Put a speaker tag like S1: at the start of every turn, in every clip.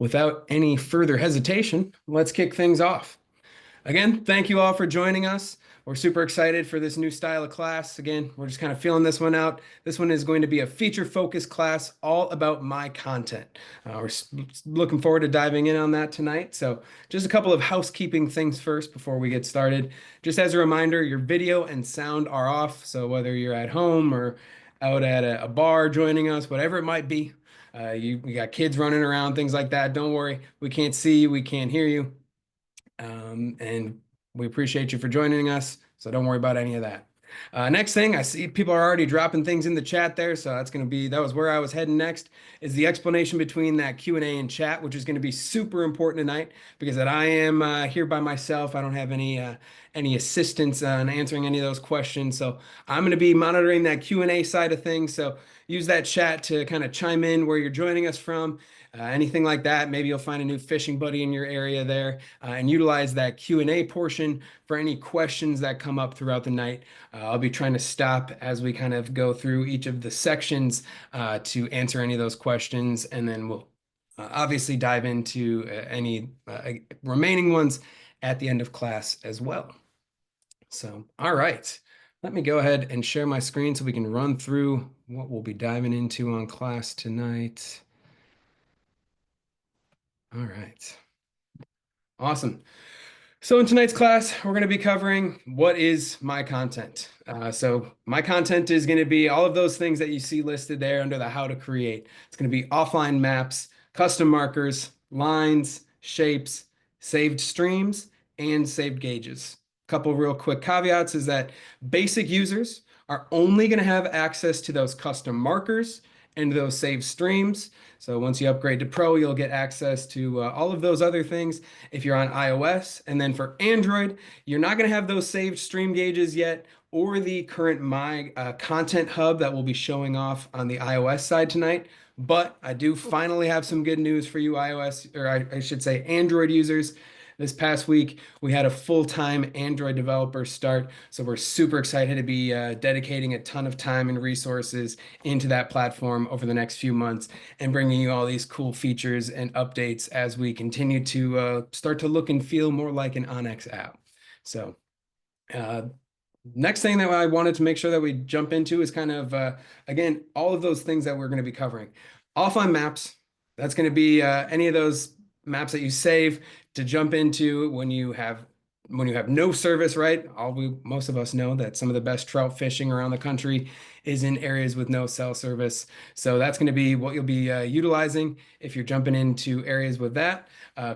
S1: Without any further hesitation, let's kick things off. Again, thank you all for joining us. We're super excited for this new style of class. Again, we're just kind of feeling this one out. This one is going to be a feature-focused class all about my content. Looking forward to diving in on that tonight. So just a couple of housekeeping things first before we get started. Just as a reminder, your video and sound are off. So whether you're at home or out at a bar joining us, whatever it might be, we got kids running around, things like that. Don't worry, we can't see you, we can't hear you. And we appreciate you for joining us. So don't worry about any of that. Next thing, I see people are already dropping things in the chat there. So that was where I was heading next, is the explanation between that Q&A and chat, which is going to be super important tonight because that I am here by myself. I don't have any assistance on answering any of those questions. So I'm going to be monitoring that Q&A side of things. So use that chat to kind of chime in where you're joining us from. Anything like that. Maybe you'll find a new fishing buddy in your area there, and utilize that Q&A portion for any questions that come up throughout the night. I'll be trying to stop as we kind of go through each of the sections to answer any of those questions, and then we'll obviously dive into any remaining ones at the end of class as well. So, all right. Let me go ahead and share my screen so we can run through what we'll be diving into on class tonight. All right. Awesome. So in tonight's class, we're going to be covering what is my content. So my content is going to be all of those things that you see listed there under the how to create. It's going to be offline maps, custom markers, lines, shapes, saved streams, and saved gauges. A couple real quick caveats is that basic users are only going to have access to those custom markers and those saved streams. So once you upgrade to Pro, you'll get access to all of those other things if you're on iOS. And then for Android, you're not going to have those saved stream gauges yet, or the current My Content Hub that will be showing off on the iOS side tonight. But I do finally have some good news for you iOS, or I should say Android users. This past week, we had a full-time Android developer start, so we're super excited to be dedicating a ton of time and resources into that platform over the next few months and bringing you all these cool features and updates as we continue to start to look and feel more like an Onyx app. So next thing that I wanted to make sure that we jump into is kind of, again, all of those things that we're going to be covering. Offline maps, that's going to be any of those maps that you save to jump into when you have no service, right? Most of us know that some of the best trout fishing around the country is in areas with no cell service. So that's going to be what you'll be utilizing if you're jumping into areas with that.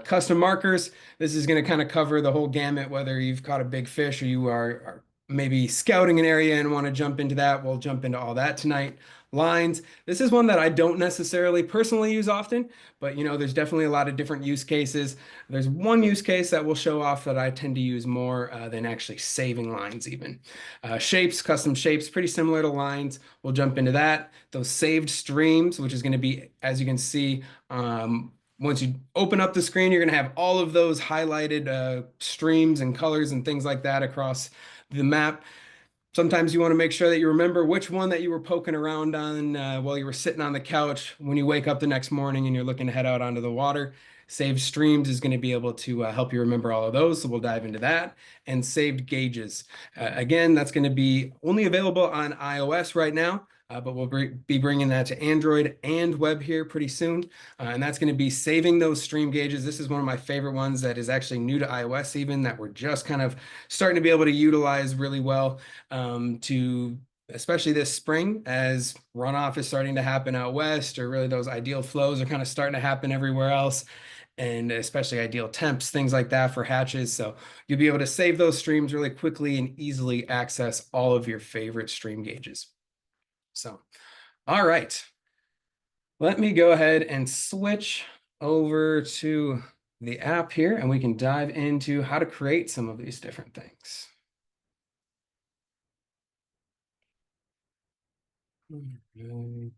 S1: Custom markers, this is going to kind of cover the whole gamut, whether you've caught a big fish or you are maybe scouting an area and want to jump into that. We'll jump into all that tonight. Lines. This is one that I don't necessarily personally use often, but there's definitely a lot of different use cases. There's one use case that will show off that I tend to use more than actually saving lines even. Shapes, custom shapes, pretty similar to lines. We'll jump into that. Those saved streams, which is going to be, as you can see, once you open up the screen, you're going to have all of those highlighted streams and colors and things like that across the map. Sometimes you want to make sure that you remember which one that you were poking around on while you were sitting on the couch when you wake up the next morning and you're looking to head out onto the water. Saved streams is going to be able to help you remember all of those, so we'll dive into that. And saved gauges. Again, that's going to be only available on iOS right now, but we'll be bringing that to Android and web here pretty soon. And that's going to be saving those stream gauges. This is one of my favorite ones that is actually new to iOS even, that we're just kind of starting to be able to utilize really well to especially this spring as runoff is starting to happen out west, or really those ideal flows are kind of starting to happen everywhere else, and especially ideal temps, things like that for hatches. So you'll be able to save those streams really quickly and easily access all of your favorite stream gauges. So, all right, let me go ahead and switch over to the app here and we can dive into how to create some of these different things. All right.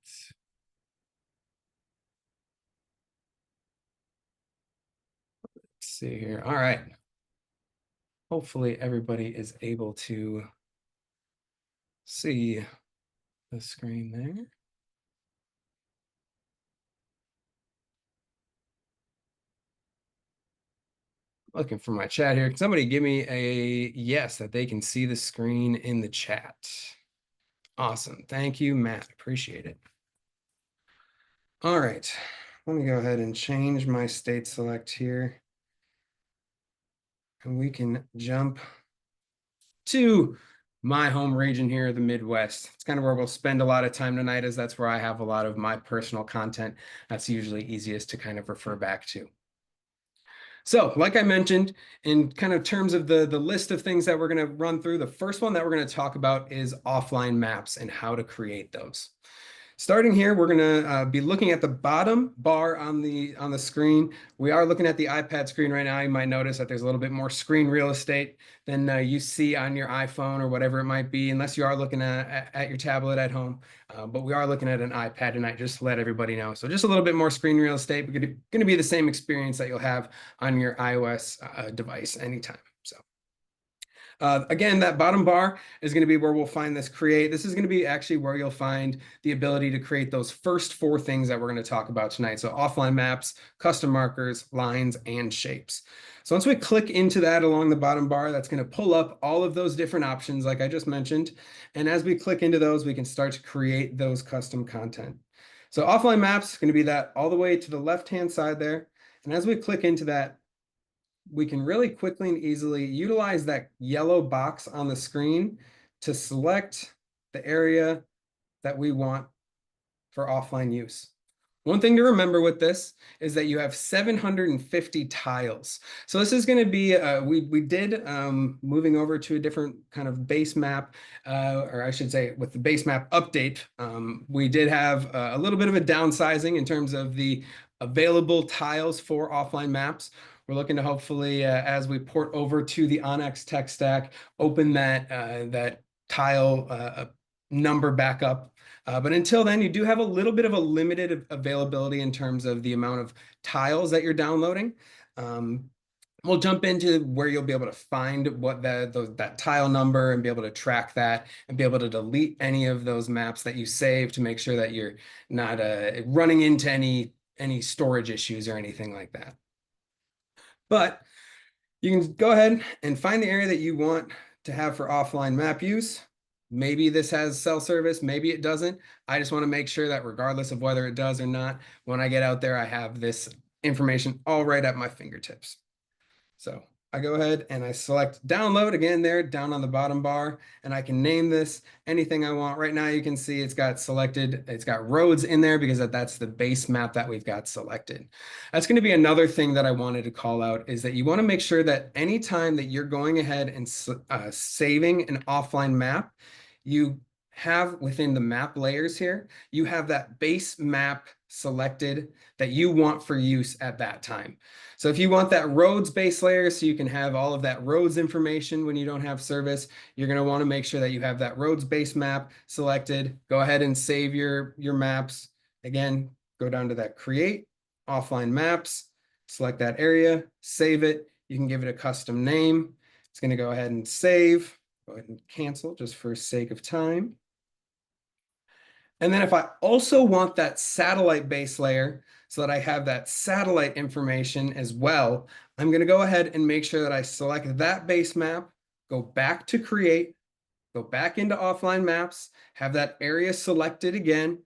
S1: Let's see here. All right. Hopefully everybody is able to see the screen there. Looking for my chat here. Can somebody give me a yes that they can see the screen in the chat? Awesome. Thank you, Matt. Appreciate it. All right. Let me go ahead and change my state select here. And we can jump to my home region here, the Midwest. It's kind of where we'll spend a lot of time tonight, as that's where I have a lot of my personal content. That's usually easiest to kind of refer back to. So, like I mentioned, in kind of terms of the list of things that we're going to run through, the first one that we're going to talk about is offline maps and how to create those. Starting here, we're going to be looking at the bottom bar on the screen. We are looking at the iPad screen right now. You might notice that there's a little bit more screen real estate than you see on your iPhone or whatever it might be, unless you are looking at your tablet at home. But we are looking at an iPad tonight, just to let everybody know. So just a little bit more screen real estate, but going to be the same experience that you'll have on your iOS device anytime. Again, that bottom bar is going to be where we'll find this create. This is going to be actually where you'll find the ability to create those first four things that we're going to talk about tonight. So offline maps, custom markers, lines, and shapes. So once we click into that along the bottom bar, that's going to pull up all of those different options like I just mentioned. And as we click into those, we can start to create those custom content. So offline maps is going to be that all the way to the left-hand side there. And as we click into that, we can really quickly and easily utilize that yellow box on the screen to select the area that we want for offline use. One thing to remember with this is that you have 750 tiles. So this is going to be, we did, moving over to a different kind of base map, or I should say with the base map update, we did have a little bit of a downsizing in terms of the available tiles for offline maps. We're looking to hopefully, as we port over to the Onyx tech stack, open that tile number back up. But until then, you do have a little bit of a limited availability in terms of the amount of tiles that you're downloading. We'll jump into where you'll be able to find what that tile number and be able to track that and be able to delete any of those maps that you save to make sure that you're not running into any storage issues or anything like that. But you can go ahead and find the area that you want to have for offline map use. Maybe this has cell service, maybe it doesn't. I just want to make sure that regardless of whether it does or not, when I get out there, I have this information all right at my fingertips. So I go ahead and I select download again there down on the bottom bar, and I can name this anything I want. Right now you can see it's got selected, it's got roads in there because that's the base map that we've got selected. That's going to be another thing that I wanted to call out, is that you want to make sure that anytime that you're going ahead and saving an offline map, you have within the map layers here, you have that base map selected that you want for use at that time. So if you want that roads base layer so you can have all of that roads information when you don't have service, you're going to want to make sure that you have that roads base map selected. Go ahead and save your maps. Again, go down to that create offline maps, select that area, save it. You can give it a custom name. It's going to go ahead and save. Go ahead and cancel just for sake of time. And then if I also want that satellite base layer so that I have that satellite information as well, I'm going to go ahead and make sure that I select that base map, go back to create, go back into offline maps, have that area selected again,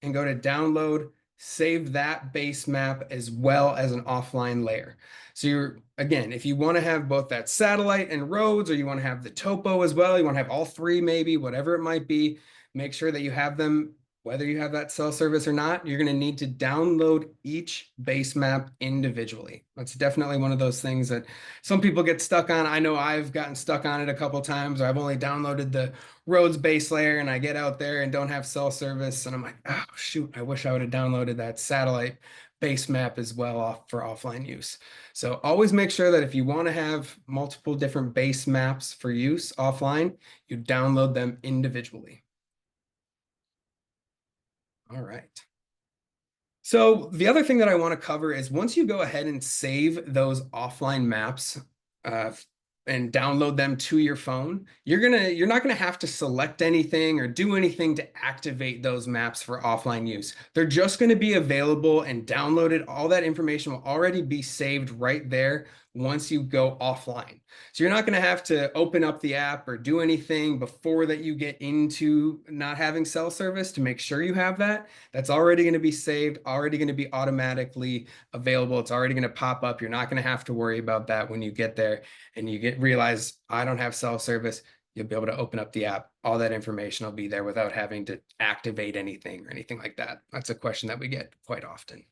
S1: and go to download, save that base map as well as an offline layer. So you're, again, if you want to have both that satellite and roads, or you want to have the topo as well, you want to have all three maybe, whatever it might be, make sure that you have them, whether you have that cell service or not. You're going to need to download each base map individually. That's definitely one of those things that some people get stuck on. I know I've gotten stuck on it a couple times, or I've only downloaded the roads base layer and I get out there and don't have cell service. And I'm like, oh, shoot, I wish I would have downloaded that satellite base map as well for offline use. So always make sure that if you want to have multiple different base maps for use offline, you download them individually. All right. So the other thing that I want to cover is once you go ahead and save those offline maps and download them to your phone, you're not gonna have to select anything or do anything to activate those maps for offline use. They're just going to be available and downloaded. All that information will already be saved right there once you go offline. So you're not going to have to open up the app or do anything before that you get into not having cell service to make sure you have that. That's already going to be saved, already going to be automatically available. It's already going to pop up. You're not going to have to worry about that when you get there and you realize I don't have cell service. You'll be able to open up the app. All that information will be there without having to activate anything or anything like that. That's a question that we get quite often.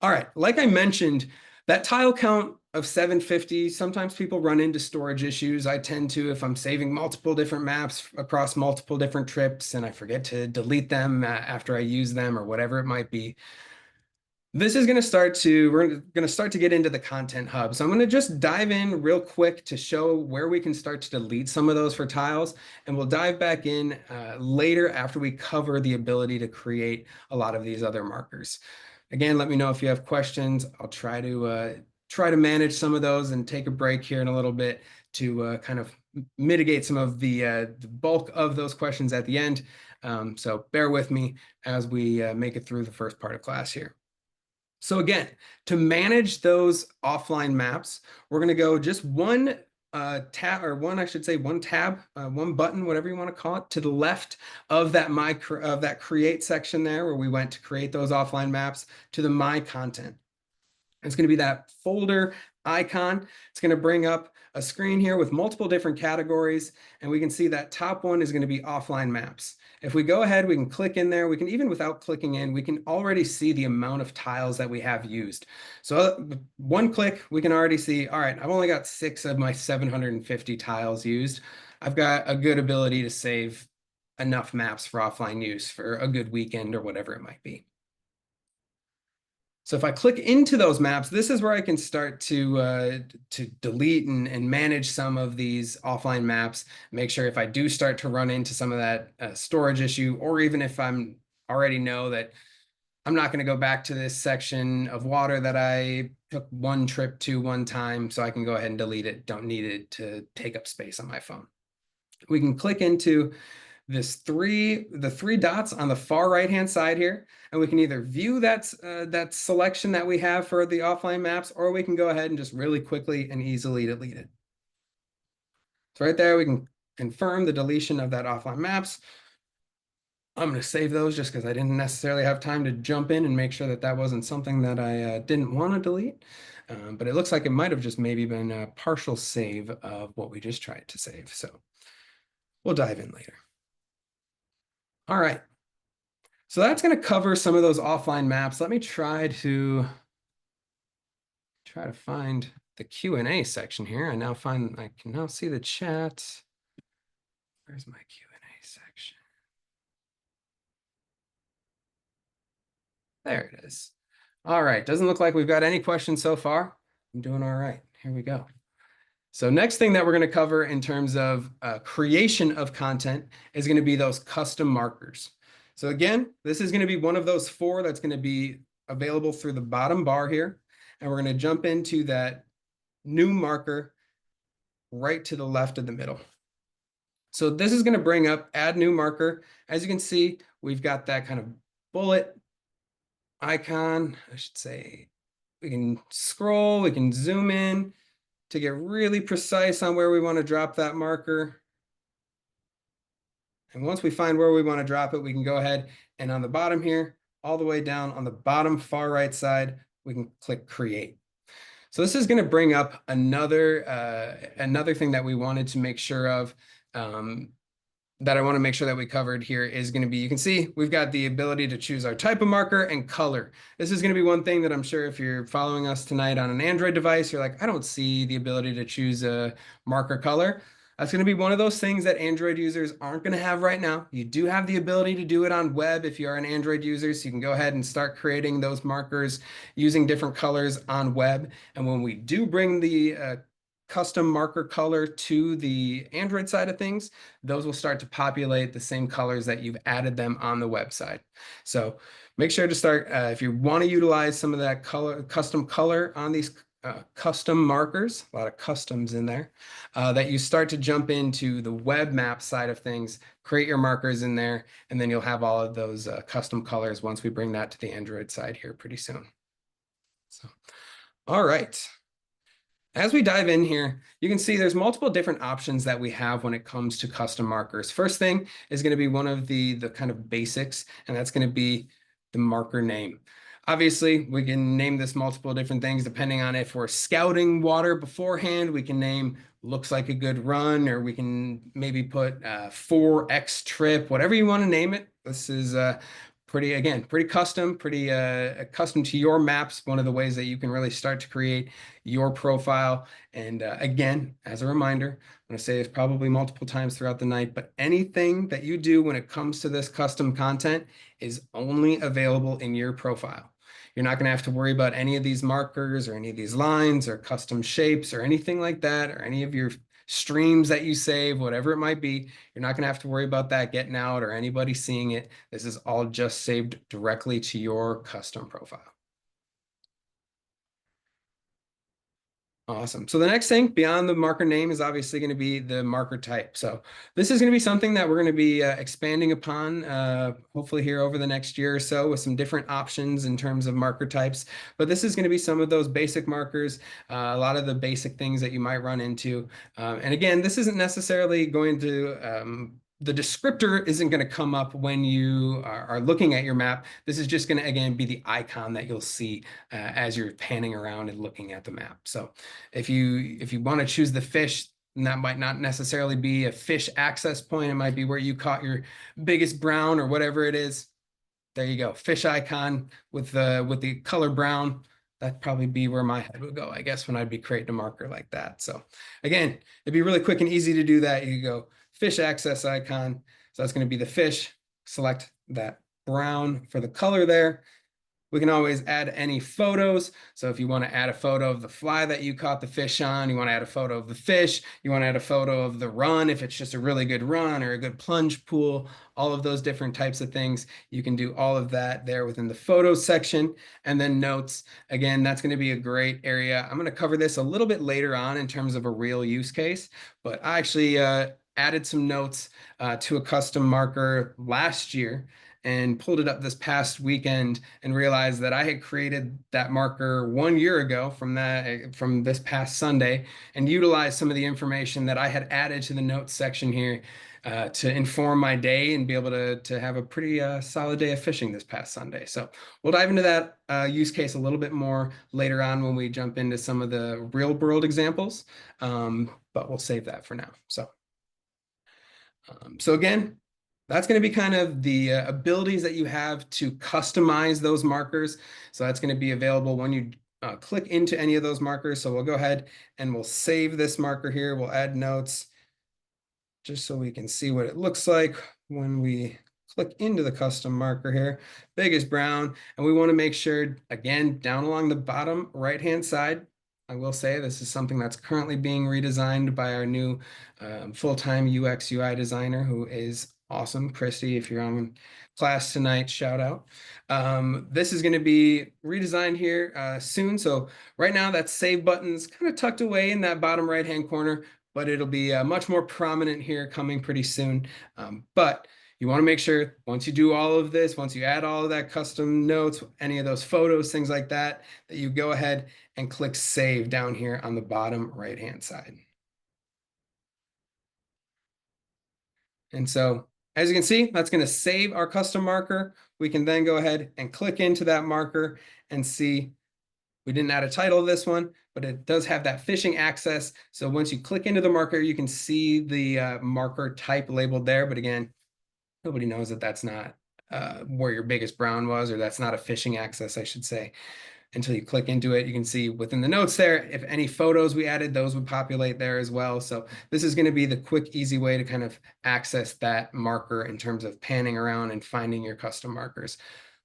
S1: All right, like I mentioned, that tile count of 750, sometimes people run into storage issues. I tend to, if I'm saving multiple different maps across multiple different trips and I forget to delete them after I use them or whatever it might be. This is going to we're going to start to get into the content hub. So I'm going to just dive in real quick to show where we can start to delete some of those for tiles. And we'll dive back in later after we cover the ability to create a lot of these other markers. Again, let me know if you have questions. I'll try to manage some of those and take a break here in a little bit to kind of mitigate some of the bulk of those questions at the end. So bear with me as we make it through the first part of class here. So again, to manage those offline maps, we're going to go just one tab, or one, I should say, one tab, one button, whatever you want to call it, to the left of that create section there, where we went to create those offline maps, to the my content. It's going to be that folder icon. It's going to bring up a screen here with multiple different categories, and we can see that top one is going to be offline maps. If we go ahead, we can click in there. We can, even without clicking in, we can already see the amount of tiles that we have used. So one click, we can already see, all right, I've only got 6 of my 750 tiles used. I've got a good ability to save enough maps for offline use for a good weekend or whatever it might be. So if I click into those maps, this is where I can start to delete and manage some of these offline maps. Make sure if I do start to run into some of that storage issue, or even if I'm already know that I'm not going to go back to this section of water that I took one trip to one time, so I can go ahead and delete it. Don't need it to take up space on my phone. We can click into the three dots on the far right hand side here, and we can either view that selection that we have for the offline maps, or we can go ahead and just really quickly and easily delete it. So right there, we can confirm the deletion of that offline maps. I'm going to save those just because I didn't necessarily have time to jump in and make sure that that wasn't something that I didn't want to delete. But it looks like it might have just maybe been a partial save of what we just tried to save. So we'll dive in later. All right. So that's going to cover some of those offline maps. Let me try to find the Q&A section here. I can now see the chat. Where's my Q&A section? There it is. All right. Doesn't look like we've got any questions so far. I'm doing all right. Here we go. So next thing that we're going to cover in terms of creation of content is going to be those custom markers. So again, this is going to be one of those 4 that's going to be available through the bottom bar here. And we're going to jump into that new marker right to the left of the middle. So this is going to bring up add new marker. As you can see, we've got that kind of bullet icon. I should say we can scroll, we can zoom in to get really precise on where we want to drop that marker. And once we find where we want to drop it, we can go ahead and on the bottom here, all the way down on the bottom far right side, we can click create. So this is going to bring up another thing that we wanted to make sure of, that I want to make sure that we covered here is going to be, you can see we've got the ability to choose our type of marker and color. This is going to be one thing that I'm sure if you're following us tonight on an Android device, you're like, I don't see the ability to choose a marker color. That's going to be one of those things that Android users aren't going to have right now. You do have the ability to do it on web if you are an Android user, so you can go ahead and start creating those markers using different colors on web. And when we do bring the custom marker color to the Android side of things, those will start to populate the same colors that you've added them on the website. So make sure to start, if you want to utilize some of that custom color on these custom markers, a lot of customs in there, that you start to jump into the web map side of things, create your markers in there, and then you'll have all of those custom colors once we bring that to the Android side here pretty soon. So, all right. As we dive in here, you can see there's multiple different options that we have when it comes to custom markers. First thing is going to be one of the kind of basics, and that's going to be the marker name. Obviously, we can name this multiple different things depending on if we're scouting water beforehand. We can name looks like a good run, or we can maybe put 4x trip, whatever you want to name it. This is pretty, again, pretty custom, pretty custom to your maps. One of the ways that you can really start to create your profile. And again, as a reminder, I'm going to say this probably multiple times throughout the night, but anything that you do when it comes to this custom content is only available in your profile. You're not going to have to worry about any of these markers or any of these lines or custom shapes or anything like that, or any of your streams that you save, whatever it might be. You're not going to have to worry about that getting out or anybody seeing it. This is all just saved directly to your custom profile. Awesome. So the next thing beyond the marker name is obviously going to be the marker type. So this is going to be something that we're going to be expanding upon, hopefully here over the next year or so, with some different options in terms of marker types. But this is going to be some of those basic markers, a lot of the basic things that you might run into. And again, this isn't necessarily going to the descriptor isn't going to come up when you are looking at your map. This is just going to, again, be the icon that you'll see as you're panning around and looking at the map. So if you want to choose the fish, and that might not necessarily be a fish access point. It might be where you caught your biggest brown or whatever it is. There you go. Fish icon with the color brown. That'd probably be where my head would go, I guess, when I'd be creating a marker like that. So again, it'd be really quick and easy to do that. You go fish access icon. So that's going to be the fish. Select that brown for the color there. We can always add any photos. So if you want to add a photo of the fly that you caught the fish on, you want to add a photo of the fish, you want to add a photo of the run, if it's just a really good run or a good plunge pool, all of those different types of things, you can do all of that there within the photos section. And then notes, again, that's going to be a great area. I'm going to cover this a little bit later on in terms of a real use case, but I actually added some notes to a custom marker last year and pulled it up this past weekend and realized that I had created that marker 1 year ago from this past Sunday, and utilized some of the information that I had added to the notes section here to inform my day and be able to have a pretty solid day of fishing this past Sunday. So we'll dive into that use case a little bit more later on when we jump into some of the real world examples, but we'll save that for now. So again, that's going to be kind of the abilities that you have to customize those markers. So that's going to be available when you click into any of those markers. So we'll go ahead and we'll save this marker here. We'll add notes just so we can see what it looks like when we click into the custom marker here. Big is brown. And we want to make sure, again, down along the bottom right-hand side, I will say this is something that's currently being redesigned by our new full-time UX UI designer, who is awesome. Christy, if you're on class tonight, shout out. This is going to be redesigned here soon. So right now that save button's kind of tucked away in that bottom right-hand corner, but it'll be much more prominent here coming pretty soon. But you want to make sure once you do all of this, once you add all of that custom notes, any of those photos, things like that, that you go ahead and click save down here on the bottom right-hand side. And so as you can see, that's going to save our custom marker. We can then go ahead and click into that marker and see we didn't add a title to this one, but it does have that fishing access. So once you click into the marker, you can see the marker type labeled there. But again, nobody knows that that's not where your biggest brown was, or that's not a fishing access, I should say, until you click into it. You can see within the notes there, if any photos we added, those would populate there as well. So this is going to be the quick, easy way to kind of access that marker in terms of panning around and finding your custom markers.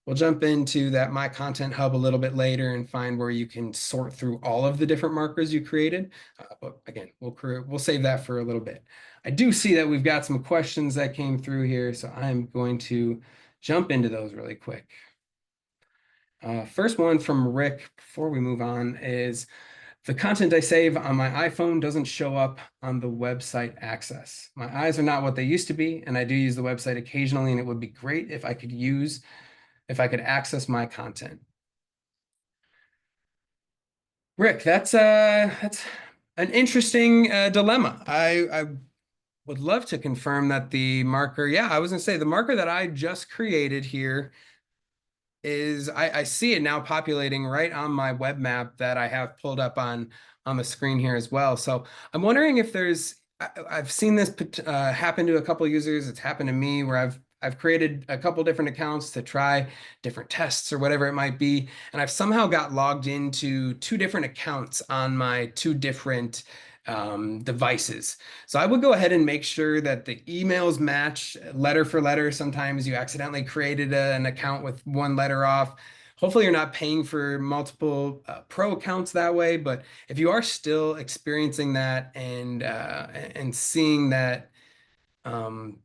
S1: We'll jump into that My Content Hub a little bit later and find where you can sort through all of the different markers you created. But again, we'll save that for a little bit. I do see that we've got some questions that came through here, so I'm going to jump into those really quick. First one from Rick, before we move on, is the content I save on my iPhone doesn't show up on the website access. My eyes are not what they used to be, and I do use the website occasionally, and it would be great if I could access my content. Rick, that's An interesting dilemma. I would love to confirm that the marker, yeah, I was gonna say the marker that I just created here is I see it now populating right on my web map that I have pulled up on the screen here as well. So I'm wondering if I've seen this happen to a couple users. It's happened to me where I've created a couple different accounts to try different tests or whatever it might be, and I've somehow got logged into two different accounts on my two different devices. So I would go ahead and make sure that the emails match letter for letter. Sometimes you accidentally created an account with one letter off. Hopefully, you're not paying for multiple pro accounts that way. But if you are still experiencing that and um,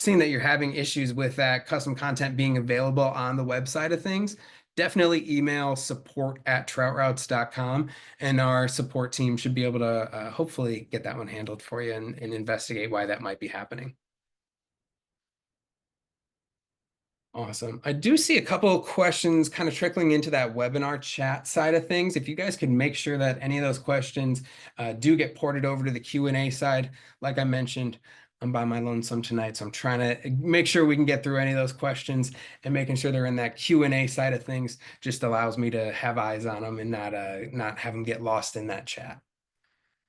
S1: seeing that you're having issues with that custom content being available on the website of things, definitely email support@troutroutes.com, and our support team should be able to hopefully get that one handled for you and investigate why that might be happening. Awesome. I do see a couple of questions kind of trickling into that webinar chat side of things. If you guys could make sure that any of those questions do get ported over to the Q&A side, like I mentioned, I'm by my lonesome tonight, so I'm trying to make sure we can get through any of those questions, and making sure they're in that Q&A side of things just allows me to have eyes on them and not have them get lost in that chat.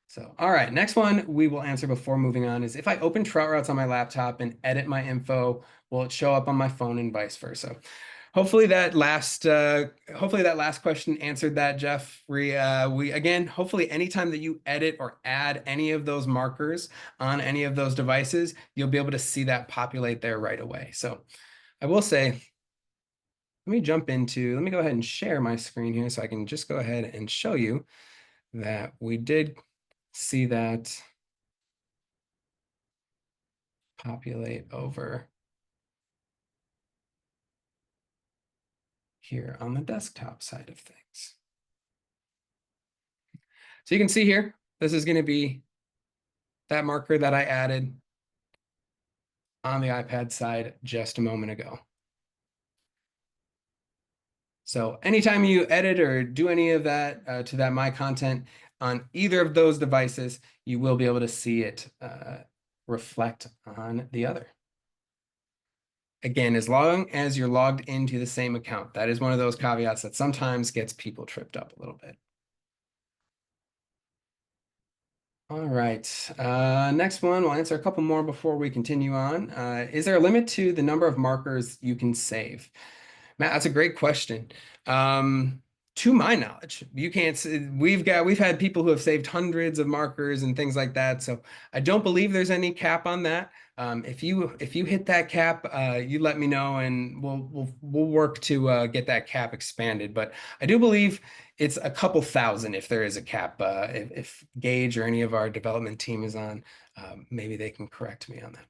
S1: So, all right, next one we will answer before moving on is, if I open Trout Routes on my laptop and edit my info, will it show up on my phone and vice versa? Hopefully that last question answered that, Jeff. We again, hopefully anytime that you edit or add any of those markers on any of those devices, you'll be able to see that populate there right away. So I will say, let me go ahead and share my screen here so I can just go ahead and show you that we did see that populate over here on the desktop side of things. So you can see here, this is going to be that marker that I added on the iPad side just a moment ago. So anytime you edit or do any of that to that My Content on either of those devices, you will be able to see it reflect on the other. Again, as long as you're logged into the same account. That is one of those caveats that sometimes gets people tripped up a little bit. All right. Next one, we'll answer a couple more before we continue on. Is there a limit to the number of markers you can save? Matt, that's a great question. To my knowledge, you can't. We've had people who have saved hundreds of markers and things like that. So I don't believe there's any cap on that. If you hit that cap, you let me know, and we'll work to get that cap expanded. But I do believe it's a couple thousand if there is a cap. If Gage or any of our development team is on, maybe they can correct me on that one.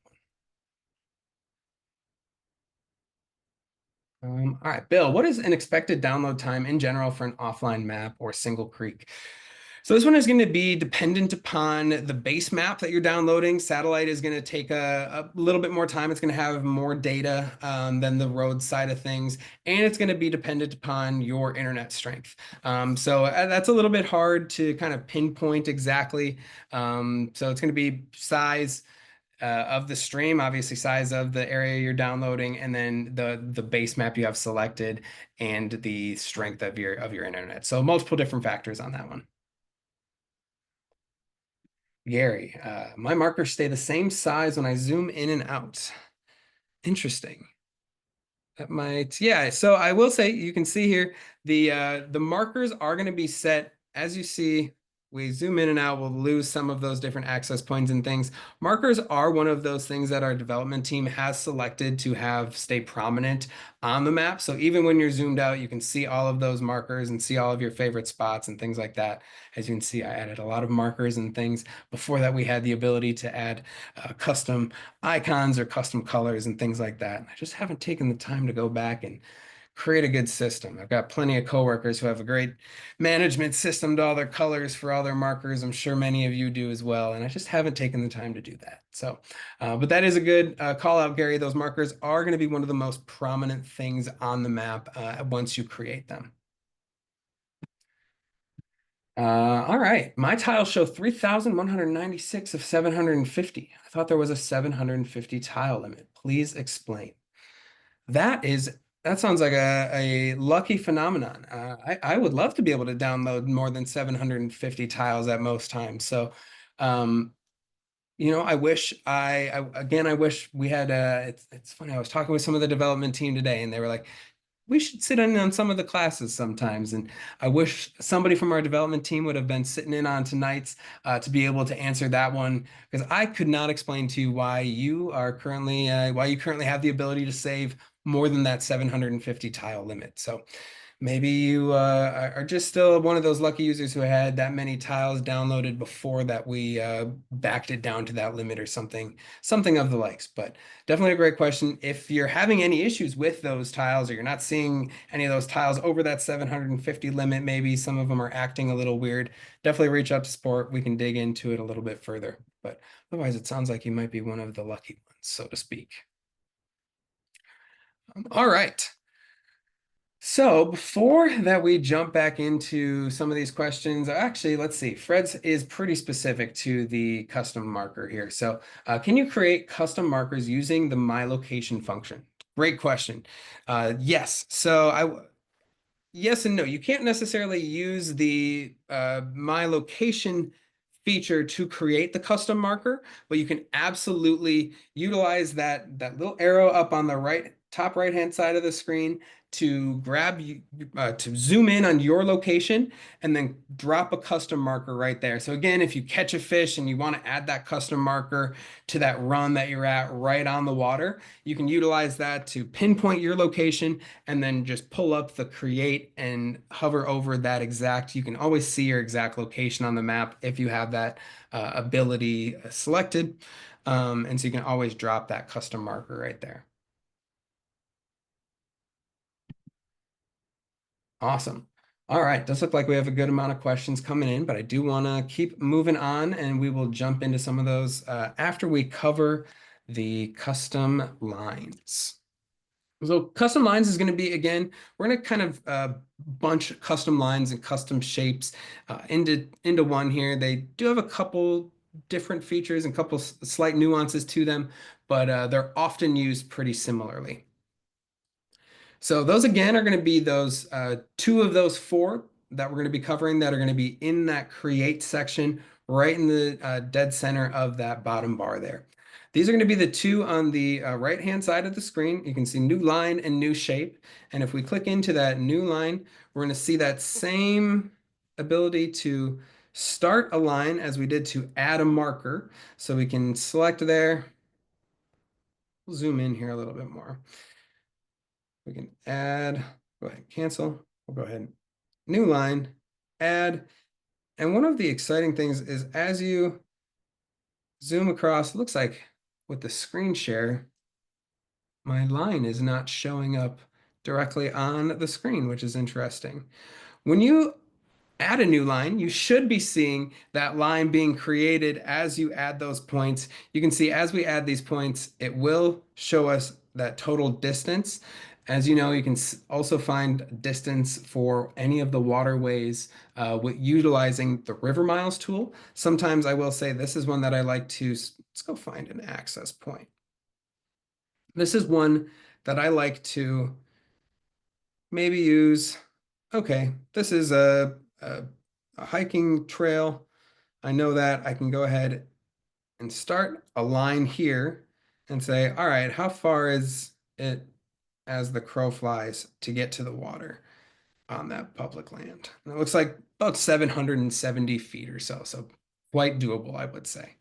S1: All right, Bill, what is an expected download time in general for an offline map or single creek? So this one is going to be dependent upon the base map that you're downloading. Satellite is going to take a little bit more time. It's going to have more data than the road side of things, and it's going to be dependent upon your internet strength. So that's a little bit hard to kind of pinpoint exactly. So it's going to be size of the stream, obviously size of the area you're downloading, and then the base map you have selected, and the strength of your internet. So multiple different factors on that one. Gary, my markers stay the same size when I zoom in and out. Interesting. That might, yeah. So I will say, you can see here, the markers are going to be set as you see. We zoom in and out, we'll lose some of those different access points and things. Markers are one of those things that our development team has selected to have stay prominent on the map. So even when you're zoomed out, you can see all of those markers and see all of your favorite spots and things like that. As you can see, I added a lot of markers and things. Before that, we had the ability to add custom icons or custom colors and things like that. I just haven't taken the time to go back and create a good system. I've got plenty of coworkers who have a great management system to all their colors for all their markers. I'm sure many of you do as well, and I just haven't taken the time to do that. So, but that is a good call out, Gary. Those markers are going to be one of the most prominent things on the map once you create them. All right. My tiles show 3,196 of 750. I thought there was a 750 tile limit. Please explain. That is, that sounds like a lucky phenomenon. I would love to be able to download more than 750 tiles at most times. So, um, I wish again, I wish we had, it's funny. I was talking with some of the development team today and they were like, we should sit in on some of the classes sometimes. And I wish somebody from our development team would have been sitting in on tonight's to be able to answer that one because I could not explain to you why you currently have the ability to save more than that 750 tile limit. So maybe you are just still one of those lucky users who had that many tiles downloaded before that we backed it down to that limit or something of the likes. But definitely a great question. If you're having any issues with those tiles or you're not seeing any of those tiles over that 750 limit, maybe some of them are acting a little weird, definitely reach out to support. We can dig into it a little bit further. But otherwise, it sounds like you might be one of the lucky ones, so to speak. All right. So before that, we jump back into some of these questions. Actually, let's see. Fred's is pretty specific to the custom marker here. So can you create custom markers using the My Location function? Great question. Yes. Yes and no. You can't necessarily use the My Location feature to create the custom marker, but you can absolutely utilize that little arrow up on the top right hand side of the screen to to zoom in on your location and then drop a custom marker right there. So again, if you catch a fish and you want to add that custom marker to that run that you're at right on the water, you can utilize that to pinpoint your location and then just pull up the create and hover over that exact. You can always see your exact location on the map if you have that ability selected. And so you can always drop that custom marker right there. Awesome. All right, does look like we have a good amount of questions coming in, but I do want to keep moving on and we will jump into some of those after we cover the custom lines. So custom lines is going to be, again, we're going to kind of bunch custom lines and custom shapes into one here. They do have a couple different features and a couple slight nuances to them, but they're often used pretty similarly. So those again are going to be those two of those four that we're going to be covering that are going to be in that create section right in the dead center of that bottom bar there. These are going to be the two on the right hand side of the screen. You can see new line and new shape. And if we click into that new line, we're going to see that same ability to start a line as we did to add a marker. So we can select there. We'll zoom in here a little bit more. We can add, go ahead, cancel. We'll go ahead, new line, add. And one of the exciting things is as you zoom across, it looks like with the screen share, my line is not showing up directly on the screen, which is interesting. When you add a new line, you should be seeing that line being created as you add those points. You can see as we add these points, it will show us that total distance. As you know, you can also find distance for any of the waterways with utilizing the River Miles tool. Sometimes I will say this is one that I like to, let's go find an access point. This is one that I like to maybe use. Okay, this is a hiking trail. I know that I can go ahead and start a line here and say, all right, how far is it as the crow flies to get to the water on that public land? And it looks like about 770 feet or so, so quite doable, I would say.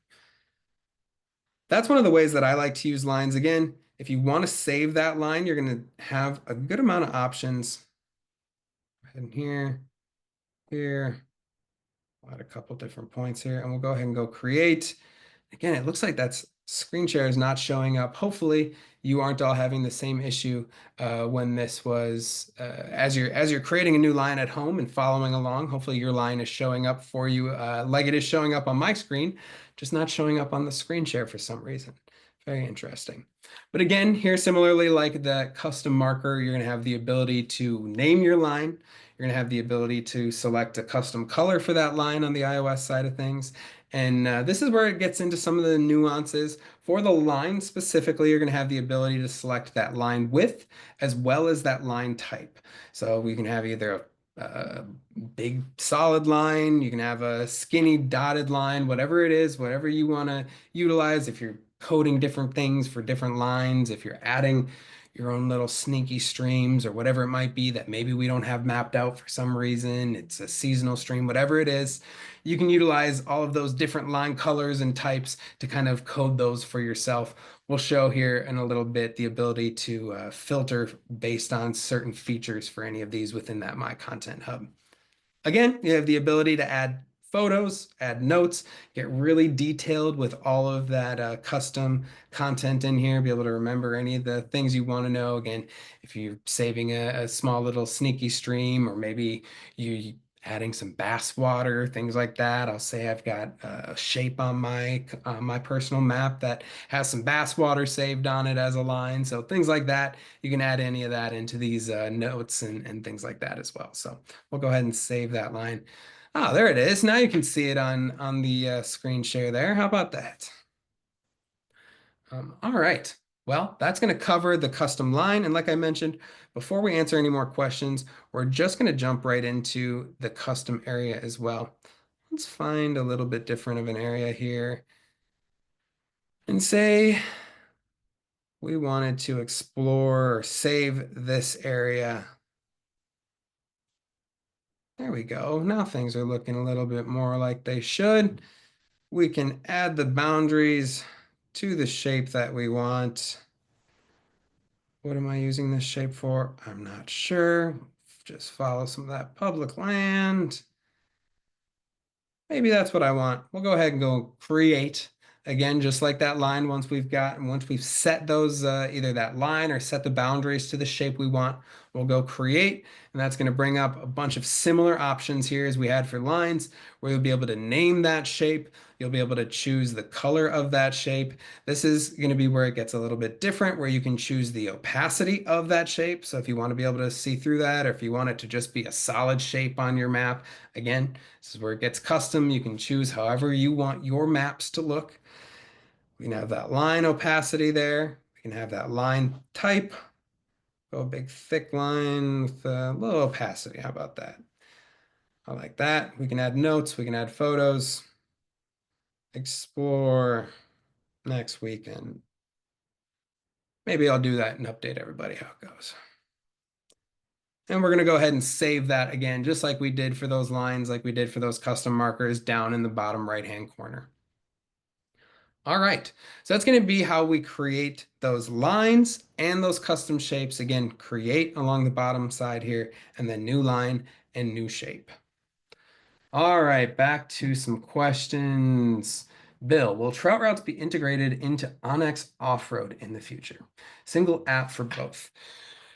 S1: That's one of the ways that I like to use lines. Again, if you want to save that line, you're going to have a good amount of options. And here, I'll add a couple different points here, and we'll go ahead and go create. Again, it looks like that's screen share is not showing up. Hopefully, you aren't all having the same issue when this was as you're creating a new line at home and following along. Hopefully, your line is showing up for you like it is showing up on my screen, just not showing up on the screen share for some reason. Very interesting. But again, here similarly, like the custom marker, you're going to have the ability to name your line. You're going to have the ability to select a custom color for that line on the iOS side of things. And this is where it gets into some of the nuances. For the line specifically, you're going to have the ability to select that line width as well as that line type. So we can have either a big solid line, you can have a skinny dotted line, whatever it is, whatever you want to utilize. If you're coding different things for different lines, if you're adding your own little sneaky streams or whatever it might be that maybe we don't have mapped out for some reason, it's a seasonal stream, whatever it is, you can utilize all of those different line colors and types to kind of code those for yourself. We'll show here in a little bit the ability to filter based on certain features for any of these within that My Content Hub. Again, you have the ability to add photos, add notes, get really detailed with all of that custom content in here, be able to remember any of the things you want to know. Again, if you're saving a small little sneaky stream, or maybe you adding some bass water, things like that. I'll say I've got a shape on my personal map that has some bass water saved on it as a line. So things like that, you can add any of that into these notes and things like that as well. So we'll go ahead and save that line. Ah, there it is. Now you can see it on the screen share there. How about that? All right. Well, that's going to cover the custom line. And like I mentioned, before we answer any more questions, we're just going to jump right into the custom area as well. Let's find a little bit different of an area here and say we wanted to explore or save this area. There we go. Now things are looking a little bit more like they should. We can add the boundaries to the shape that we want. What am I using this shape for? I'm not sure. Just follow some of that public land. Maybe that's what I want. We'll go ahead and go create. Again, just like that line, once we've set those, either that line or set the boundaries to the shape we want, we'll go create. And that's going to bring up a bunch of similar options here as we had for lines, where you'll be able to name that shape. You'll be able to choose the color of that shape. This is going to be where it gets a little bit different, where you can choose the opacity of that shape. So if you want to be able to see through that, or if you want it to just be a solid shape on your map, again, this is where it gets custom. You can choose however you want your maps to look. We can have that line opacity there. We can have that line type. Go a big thick line with a little opacity. How about that? I like that. We can add notes. We can add photos. Explore next weekend. Maybe I'll do that and update everybody how it goes. And we're going to go ahead and save that again, just like we did for those lines, like we did for those custom markers down in the bottom right-hand corner. All right, so that's going to be how we create those lines and those custom shapes. Again, create along the bottom side here, and then new line and new shape. All right, back to some questions. Bill, will Trout Routes be integrated into Onyx Off-Road in the future? Single app for both.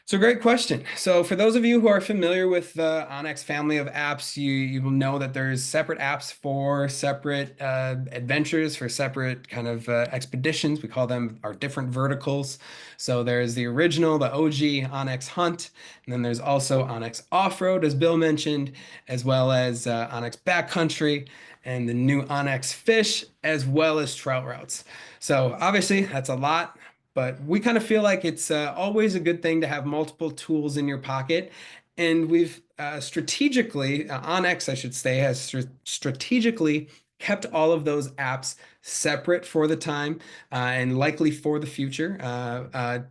S1: So great question. So for those of you who are familiar with the Onyx family of apps, you will know that there's separate apps for separate adventures, for separate kind of expeditions. We call them our different verticals. So there's the original, the OG Onyx Hunt, and then there's also Onyx Off-Road, as Bill mentioned, as well as Onyx Backcountry, and the new Onyx Fish, as well as Trout Routes. So obviously that's a lot. But we kind of feel like it's always a good thing to have multiple tools in your pocket. And we've strategically, Onyx, I should say, has strategically kept all of those apps separate for the time and likely for the future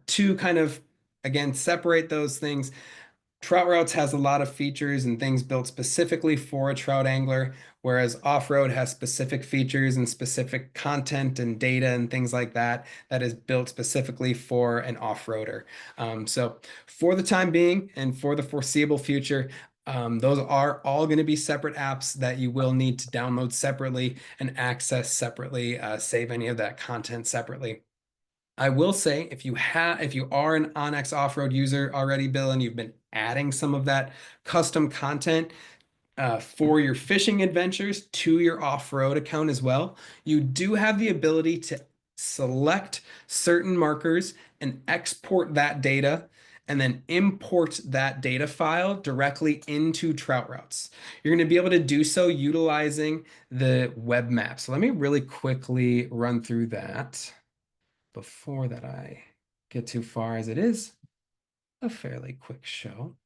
S1: to kind of, again, separate those things. Trout Routes has a lot of features and things built specifically for a trout angler, whereas Off-Road has specific features and specific content and data and things like that that is built specifically for an off-roader. So for the time being and for the foreseeable future, those are all going to be separate apps that you will need to download separately and access separately, save any of that content separately. I will say if you are an Onyx Off-Road user already, Bill, and you've been adding some of that custom content for your fishing adventures to your off-road account as well, you do have the ability to select certain markers and export that data and then import that data file directly into Trout Routes. You're going to be able to do so utilizing the web map. So let me really quickly run through that before that I get too far, as it is a fairly quick show.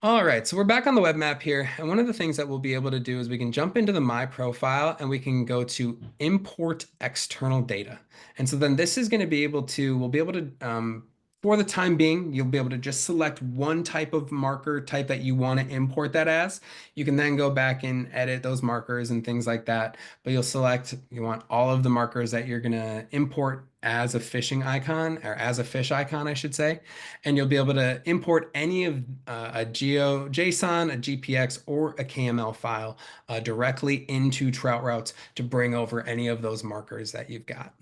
S1: All right, so we're back on the web map here, and one of the things that we'll be able to do is we can jump into the My Profile and we can go to Import External Data. And so then this is going to be able to, we'll be able to, for the time being, you'll be able to just select one type of marker type that you want to import that as. You can then go back and edit those markers and things like that, but you'll select, you want all of the markers that you're going to import as a fishing icon, or as a fish icon, I should say, and you'll be able to import any of a JSON, a GPX, or a KML file directly into Trout Routes to bring over any of those markers that you've got.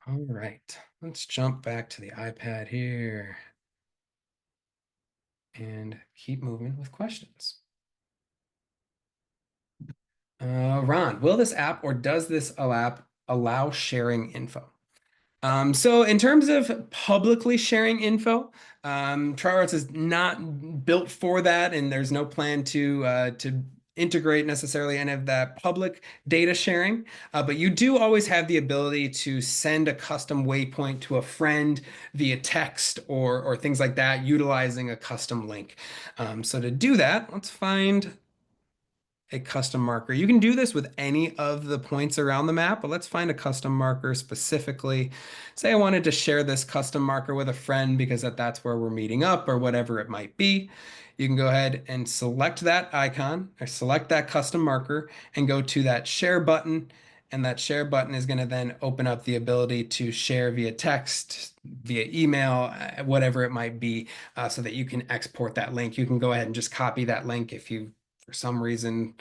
S1: All right, let's jump back to the iPad here and keep moving with questions. Ron, will this app or does this app allow sharing info? So in terms of publicly sharing info, TriArts is not built for that, and there's no plan to integrate necessarily any of that public data sharing. But you do always have the ability to send a custom waypoint to a friend via text or things like that, utilizing a custom link. So to do that, let's find a custom marker. You can do this with any of the points around the map, but let's find a custom marker specifically. Say I wanted to share this custom marker with a friend because that's where we're meeting up or whatever it might be. You can go ahead and select that icon or select that custom marker and go to that share button. And that share button is going to then open up the ability to share via text, via email, whatever it might be, so that you can export that link. You can go ahead and just copy that link if you for some reason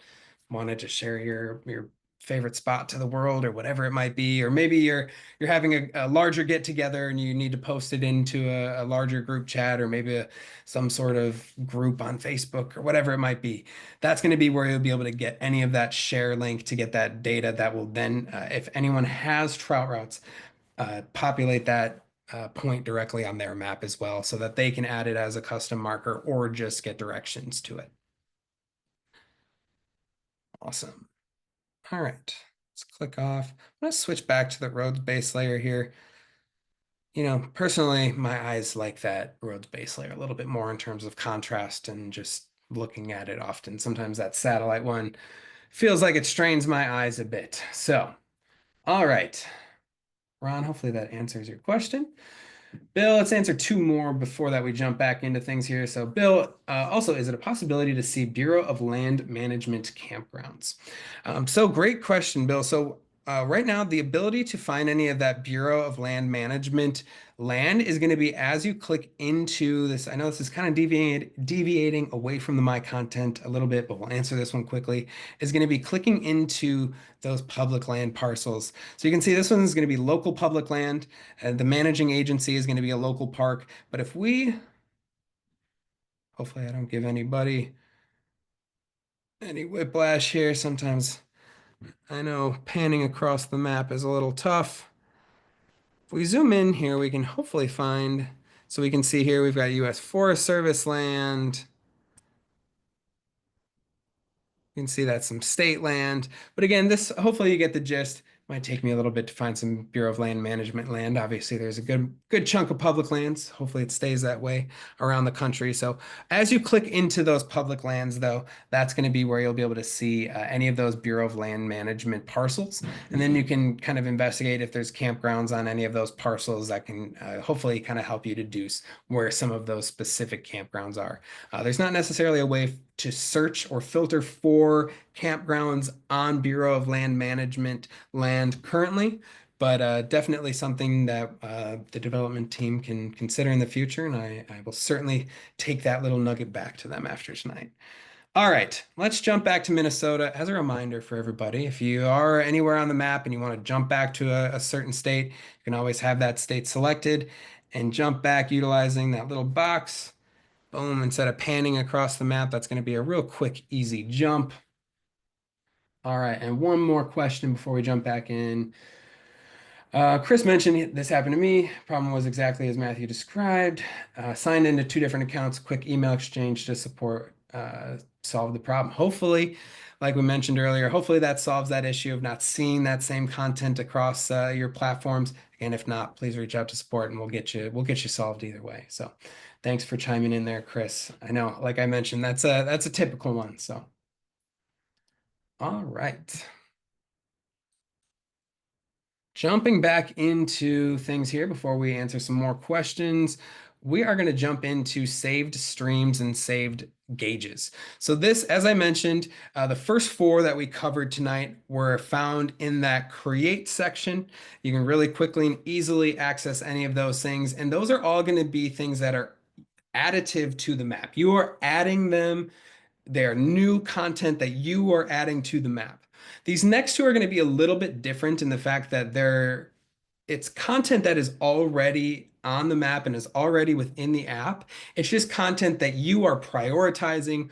S1: wanted to share your favorite spot to the world or whatever it might be, or maybe you're having a larger get together and you need to post it into a larger group chat, or maybe some sort of group on Facebook or whatever it might be. That's going to be where you'll be able to get any of that share link to get that data that will then, if anyone has Trout Routes, populate that point directly on their map as well, so that they can add it as a custom marker or just get directions to it. Awesome. All right, let's click off. I'm going to switch back to the roads base layer here. You know, personally, my eyes like that roads base layer a little bit more in terms of contrast and just looking at it often. Sometimes that satellite one feels like it strains my eyes a bit. So, all right, Ron, hopefully that answers your question. Bill, let's answer two more before that we jump back into things here. So, Bill, also, is it a possibility to see Bureau of Land Management campgrounds? So, great question, Bill. So, right now, the ability to find any of that Bureau of Land Management land is going to be as you click into this. I know this is kind of deviating away from the My Content a little bit, but we'll answer this one quickly. Is going to be clicking into those public land parcels. So you can see this one is going to be local public land. The managing agency is going to be a local park. But if we, hopefully I don't give anybody any whiplash here. Sometimes I know panning across the map is a little tough. If we zoom in here, we can hopefully find, so we can see here we've got U.S. Forest Service land. You can see that's some state land. But again, this, hopefully you get the gist. Might take me a little bit to find some Bureau of Land Management land. Obviously, there's a good chunk of public lands. Hopefully it stays that way around the country. So as you click into those public lands, though, that's going to be where you'll be able to see any of those Bureau of Land Management parcels. And then you can kind of investigate if there's campgrounds on any of those parcels that can hopefully kind of help you deduce where some of those specific campgrounds are. There's not necessarily a way to search or filter for campgrounds on Bureau of Land Management land currently, but definitely something that the development team can consider in the future, and I will certainly take that little nugget back to them after tonight. All right, let's jump back to Minnesota. As a reminder for everybody, if you are anywhere on the map and you want to jump back to a certain state, you can always have that state selected and jump back utilizing that little box. Boom, instead of panning across the map, that's going to be a real quick, easy jump. All right, and one more question before we jump back in. Chris mentioned this happened to me. Problem was exactly as Matthew described. Signed into two different accounts, quick email exchange to support solve the problem. Hopefully, like we mentioned earlier, hopefully that solves that issue of not seeing that same content across your platforms. Again, if not, please reach out to support and we'll get you solved either way. So thanks for chiming in there, Chris. I know, like I mentioned, that's a typical one. So all right. Jumping back into things here before we answer some more questions, we are going to jump into saved streams and saved gauges. So this, as I mentioned, the first four that we covered tonight were found in that create section. You can really quickly and easily access any of those things. And those are all going to be things that are additive to the map. You are adding them. They are new content that you are adding to the map. These next two are going to be a little bit different in the fact that it's content that is already on the map and is already within the app. It's just content that you are prioritizing,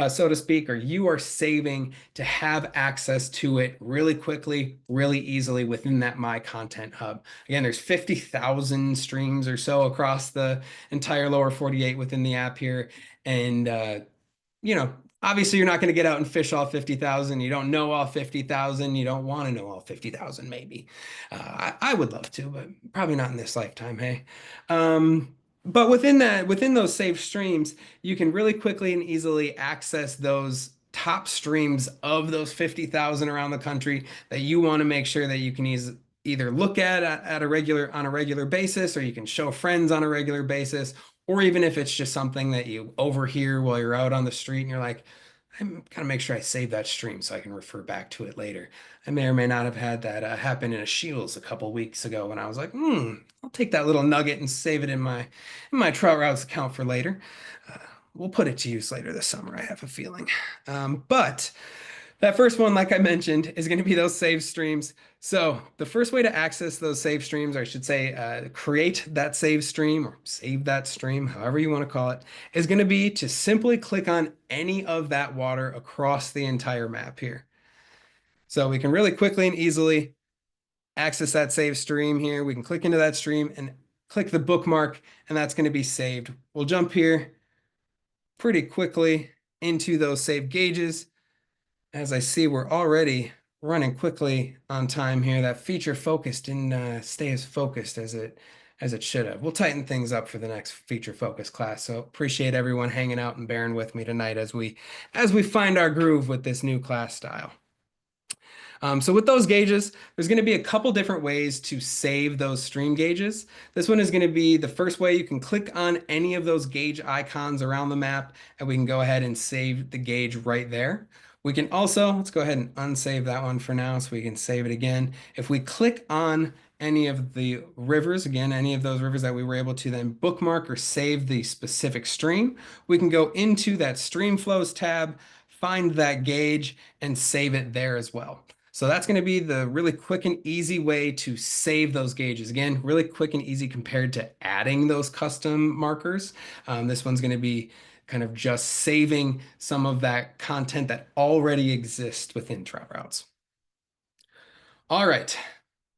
S1: so to speak, or you are saving to have access to it really quickly, really easily within that My Content Hub. Again, there's 50,000 streams or so across the entire lower 48 within the app here. And you know, obviously you're not going to get out and fish all 50,000. You don't know all 50,000. You don't want to know all 50,000, maybe. I would love to, but probably not in this lifetime, hey. But within those saved streams, you can really quickly and easily access those top streams of those 50,000 around the country that you want to make sure that you can either look at a regular basis, or you can show friends on a regular basis, or even if it's just something that you overhear while you're out on the street and you're like, I'm gotta make sure I save that stream so I can refer back to it later. I may or may not have had that happen in a Shields a couple weeks ago when I was like, I'll take that little nugget and save it in my Trout Routes account for later. Uh, we'll put it to use later this summer, I have a feeling. But that first one, like I mentioned, is going to be those save streams. So the first way to access those save streams, or I should say, create that save stream or save that stream, however you want to call it, is going to be to simply click on any of that water across the entire map here. So we can really quickly and easily access that save stream here. We can click into that stream and click the bookmark, and that's going to be saved. We'll jump here pretty quickly into those save gauges. As I see, we're already running quickly on time here. That feature focus didn't stay as focused as it should have. We'll tighten things up for the next feature focus class. So appreciate everyone hanging out and bearing with me tonight as we find our groove with this new class style. So with those gauges, there's going to be a couple different ways to save those stream gauges. This one is going to be the first way. You can click on any of those gauge icons around the map, and we can go ahead and save the gauge right there. We can also, let's go ahead and unsave that one for now so we can save it again. If we click on any of the rivers, again, any of those rivers that we were able to then bookmark or save the specific stream, we can go into that stream flows tab, find that gauge, and save it there as well. So that's going to be the really quick and easy way to save those gauges. Again, really quick and easy compared to adding those custom markers. This one's going to be kind of just saving some of that content that already exists within Trout Routes. All right.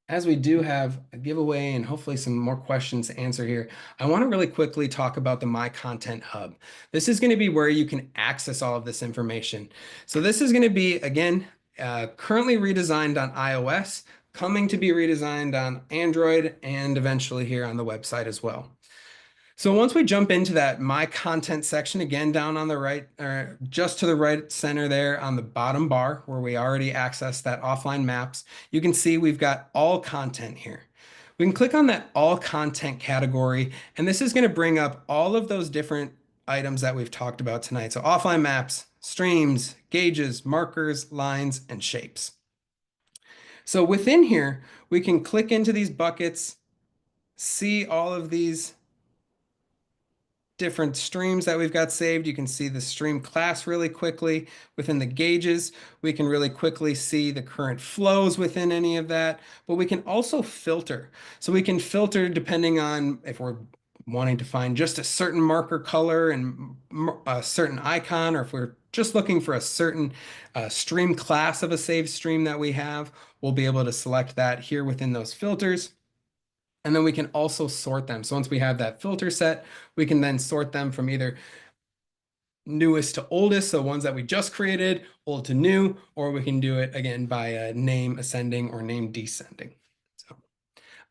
S1: As we do have a giveaway and hopefully some more questions to answer here, I want to really quickly talk about the My Content Hub. This is going to be where you can access all of this information. So this is going to be, again, currently redesigned on iOS, coming to be redesigned on Android, and eventually here on the website as well. So once we jump into that My Content section, again, down on the right, or just to the right center there on the bottom bar where we already accessed that offline maps, you can see we've got all content here. We can click on that all content category, and this is going to bring up all of those different items that we've talked about tonight. So offline maps, streams, gauges, markers, lines, and shapes. So within here, we can click into these buckets, see all of these different streams that we've got saved. You can see the stream class really quickly. Within the gauges, we can really quickly see the current flows within any of that, but we can also filter. So we can filter depending on if we're wanting to find just a certain marker color and a certain icon, or if we're just looking for a certain stream class of a saved stream that we have, we'll be able to select that here within those filters. And then we can also sort them. So once we have that filter set, we can then sort them from either newest to oldest, so ones that we just created, old to new, or we can do it again by name ascending or name descending. So,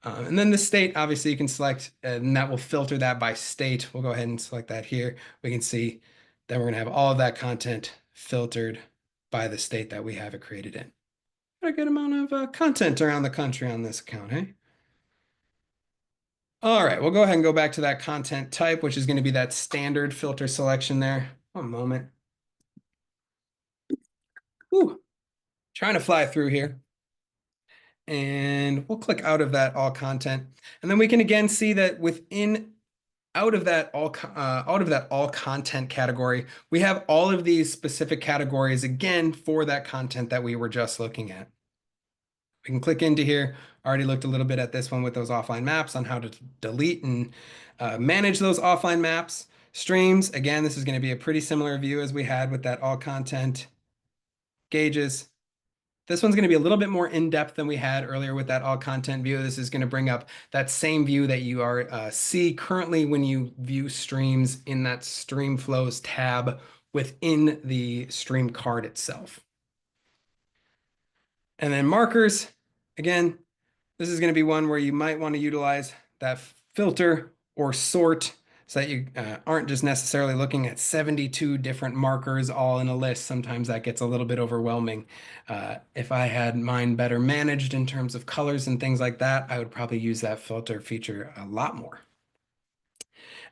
S1: and then the state, obviously you can select, and that will filter that by state. We'll go ahead and select that here. We can see that we're gonna have all of that content filtered by the state that we have it created in. Got a good amount of content around the country on this account, hey? All right, we'll go ahead and go back to that content type, which is going to be that standard filter selection there. One moment. Ooh, trying to fly through here. And we'll click out of that all content. And then we can again see that within out of that all content category, we have all of these specific categories again for that content that we were just looking at. We can click into here. Already looked a little bit at this one with those offline maps on how to delete and manage those offline maps. Streams, again, this is going to be a pretty similar view as we had with that all content. Gauges. This one's going to be a little bit more in-depth than we had earlier with that all content view. This is going to bring up that same view that you are see currently when you view streams in that stream flows tab within the stream card itself. And then markers, again, this is going to be one where you might want to utilize that filter or sort so that you aren't just necessarily looking at 72 different markers all in a list. Sometimes that gets a little bit overwhelming. If I had mine better managed in terms of colors and things like that, I would probably use that filter feature a lot more.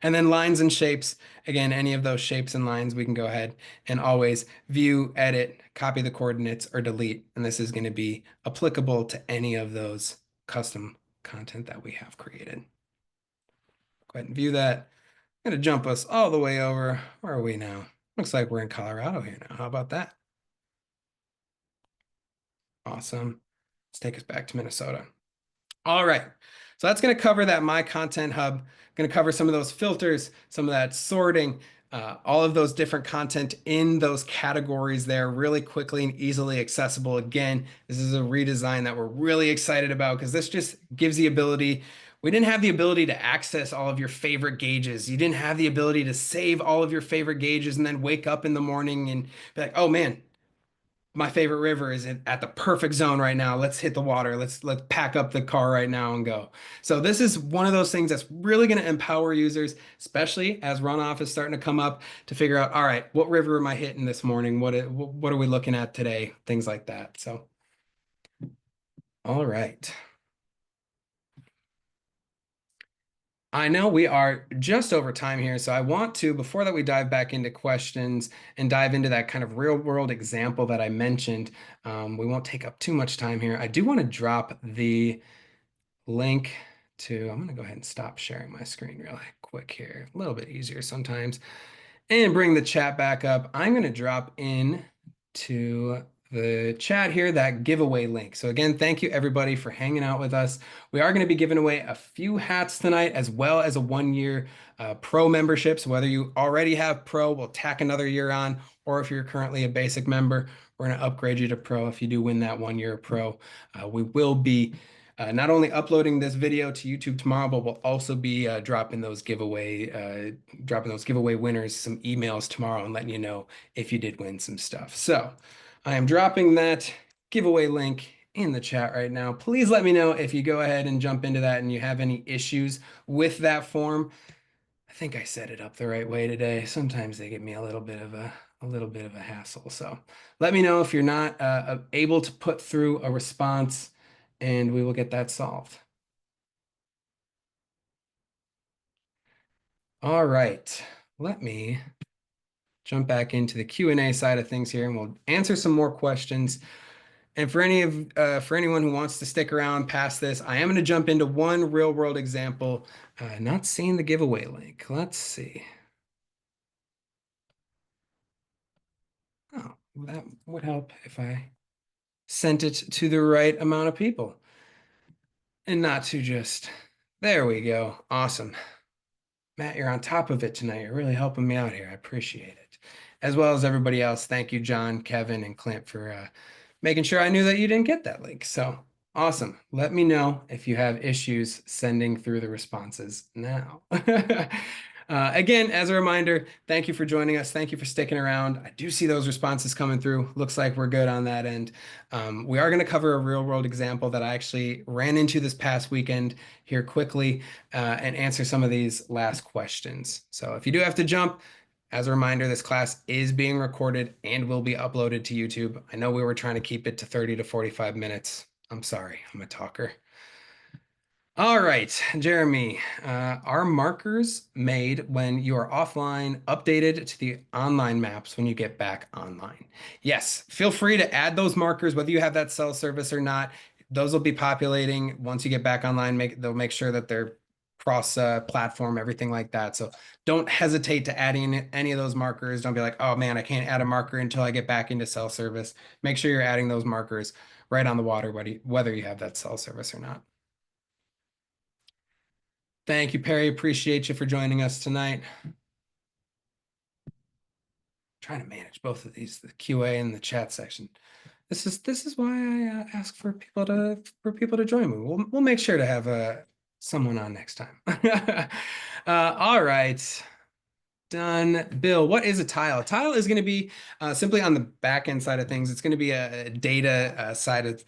S1: And then lines and shapes, again, any of those shapes and lines, we can go ahead and always view, edit, copy the coordinates, or delete. And this is going to be applicable to any of those custom content that we have created. Go ahead and view that. I'm going to jump us all the way over. Where are we now? Looks like we're in Colorado here now. How about that? Awesome. Let's take us back to Minnesota. All right. So that's going to cover that My Content Hub. Going to cover some of those filters, some of that sorting, all of those different content in those categories there really quickly and easily accessible. Again, this is a redesign that we're really excited about because this just gives the ability. We didn't have the ability to access all of your favorite gauges. You didn't have the ability to save all of your favorite gauges and then wake up in the morning and be like, oh man, my favorite river is at the perfect zone right now. Let's hit the water. Let's pack up the car right now and go. So this is one of those things that's really going to empower users, especially as runoff is starting to come up to figure out, all right, what river am I hitting this morning? What are we looking at today? Things like that. So, all right. I know we are just over time here, so I want to, before that we dive back into questions and dive into that kind of real world example that I mentioned, we won't take up too much time here. I do want to drop the link to, I'm going to go ahead and stop sharing my screen really quick here, a little bit easier sometimes, and bring the chat back up. I'm going to drop in to the chat here, that giveaway link. So again, thank you everybody for hanging out with us. We are going to be giving away a few hats tonight, as well as a 1-year pro membership. So whether you already have pro, we'll tack another year on, or if you're currently a basic member, we're going to upgrade you to pro if you do win that 1-year pro. We will be not only uploading this video to YouTube tomorrow, but we'll also be dropping those giveaway winners some emails tomorrow and letting you know if you did win some stuff. So I am dropping that giveaway link in the chat right now. Please let me know if you go ahead and jump into that and you have any issues with that form. I think I set it up the right way today. Sometimes they give me a little bit of a hassle. So let me know if you're not able to put through a response, and we will get that solved. All right, let me jump back into the Q&A side of things here, and we'll answer some more questions. And for anyone who wants to stick around past this, I am going to jump into one real world example. Not seeing the giveaway link. Let's see. Oh, that would help if I sent it to the right amount of people and not to just, there we go. Awesome. Matt, you're on top of it tonight. You're really helping me out here. I appreciate it. As well as everybody else. Thank you, John, Kevin, and Clint, for making sure I knew that you didn't get that link. So awesome. Let me know if you have issues sending through the responses now. Again, as a reminder, thank you for joining us. Thank you for sticking around. I do see those responses coming through. Looks like we're good on that end. We are going to cover a real world example that I actually ran into this past weekend here quickly and answer some of these last questions. So if you do have to jump, as a reminder, this class is being recorded and will be uploaded to YouTube. I know we were trying to keep it to 30 to 45 minutes. I'm sorry, I'm a talker. All right, Jeremy, are markers made when you are offline updated to the online maps when you get back online? Yes, feel free to add those markers, whether you have that cell service or not. Those will be populating once you get back online. They'll make sure that they're cross platform, everything like that. So don't hesitate to add in any of those markers. Don't be like, oh man, I can't add a marker until I get back into cell service. Make sure you're adding those markers right on the water, whether you have that cell service or not. Thank you, Perry. Appreciate you for joining us tonight. Trying to manage both of these, the QA and the chat section. This is why I ask for people to join me. We'll make sure to have someone on next time. All right. Done. Bill, what is a tile? A tile is going to be simply on the back end side of things. It's going to be a data side of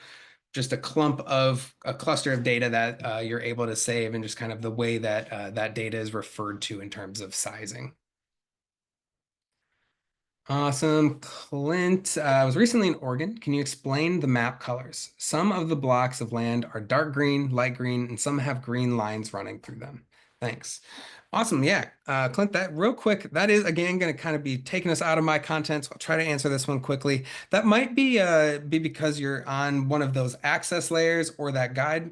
S1: just a cluster of data that you're able to save and just kind of the way that that data is referred to in terms of sizing. Awesome. Clint, I was recently in Oregon. Can you explain the map colors? Some of the blocks of land are dark green, light green, and some have green lines running through them. Thanks. Awesome. Yeah. Clint, that real quick, that is again going to kind of be taking us out of my content. So I'll try to answer this one quickly. That might be because you're on one of those access layers or that guide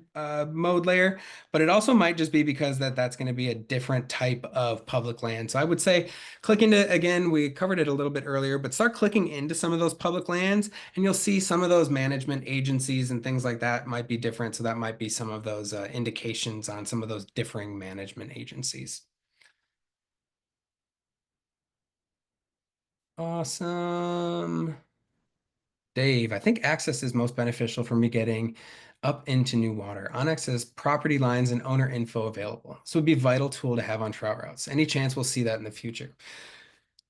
S1: mode layer, but it also might just be because that's going to be a different type of public land. So I would say click into, again, we covered it a little bit earlier, but start clicking into some of those public lands and you'll see some of those management agencies and things like that might be different. So that might be some of those indications on some of those differing management agencies. Awesome. Dave, I think access is most beneficial for me getting up into new water. Onyx says property lines and owner info available. This would be a vital tool to have on trout routes. Any chance we'll see that in the future?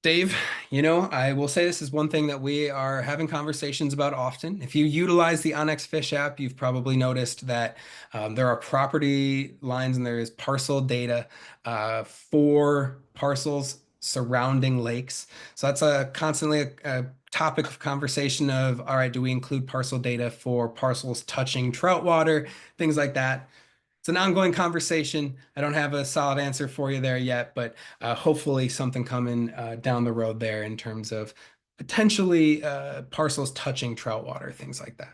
S1: Dave, I will say this is one thing that we are having conversations about often. If you utilize the Onyx Fish app, you've probably noticed that there are property lines and there is parcel data for parcels surrounding lakes. So that's constantly a topic of conversation of, all right, do we include parcel data for parcels touching trout water, things like that. It's an ongoing conversation. I don't have a solid answer for you there yet, but hopefully something coming down the road there in terms of potentially parcels touching trout water, things like that.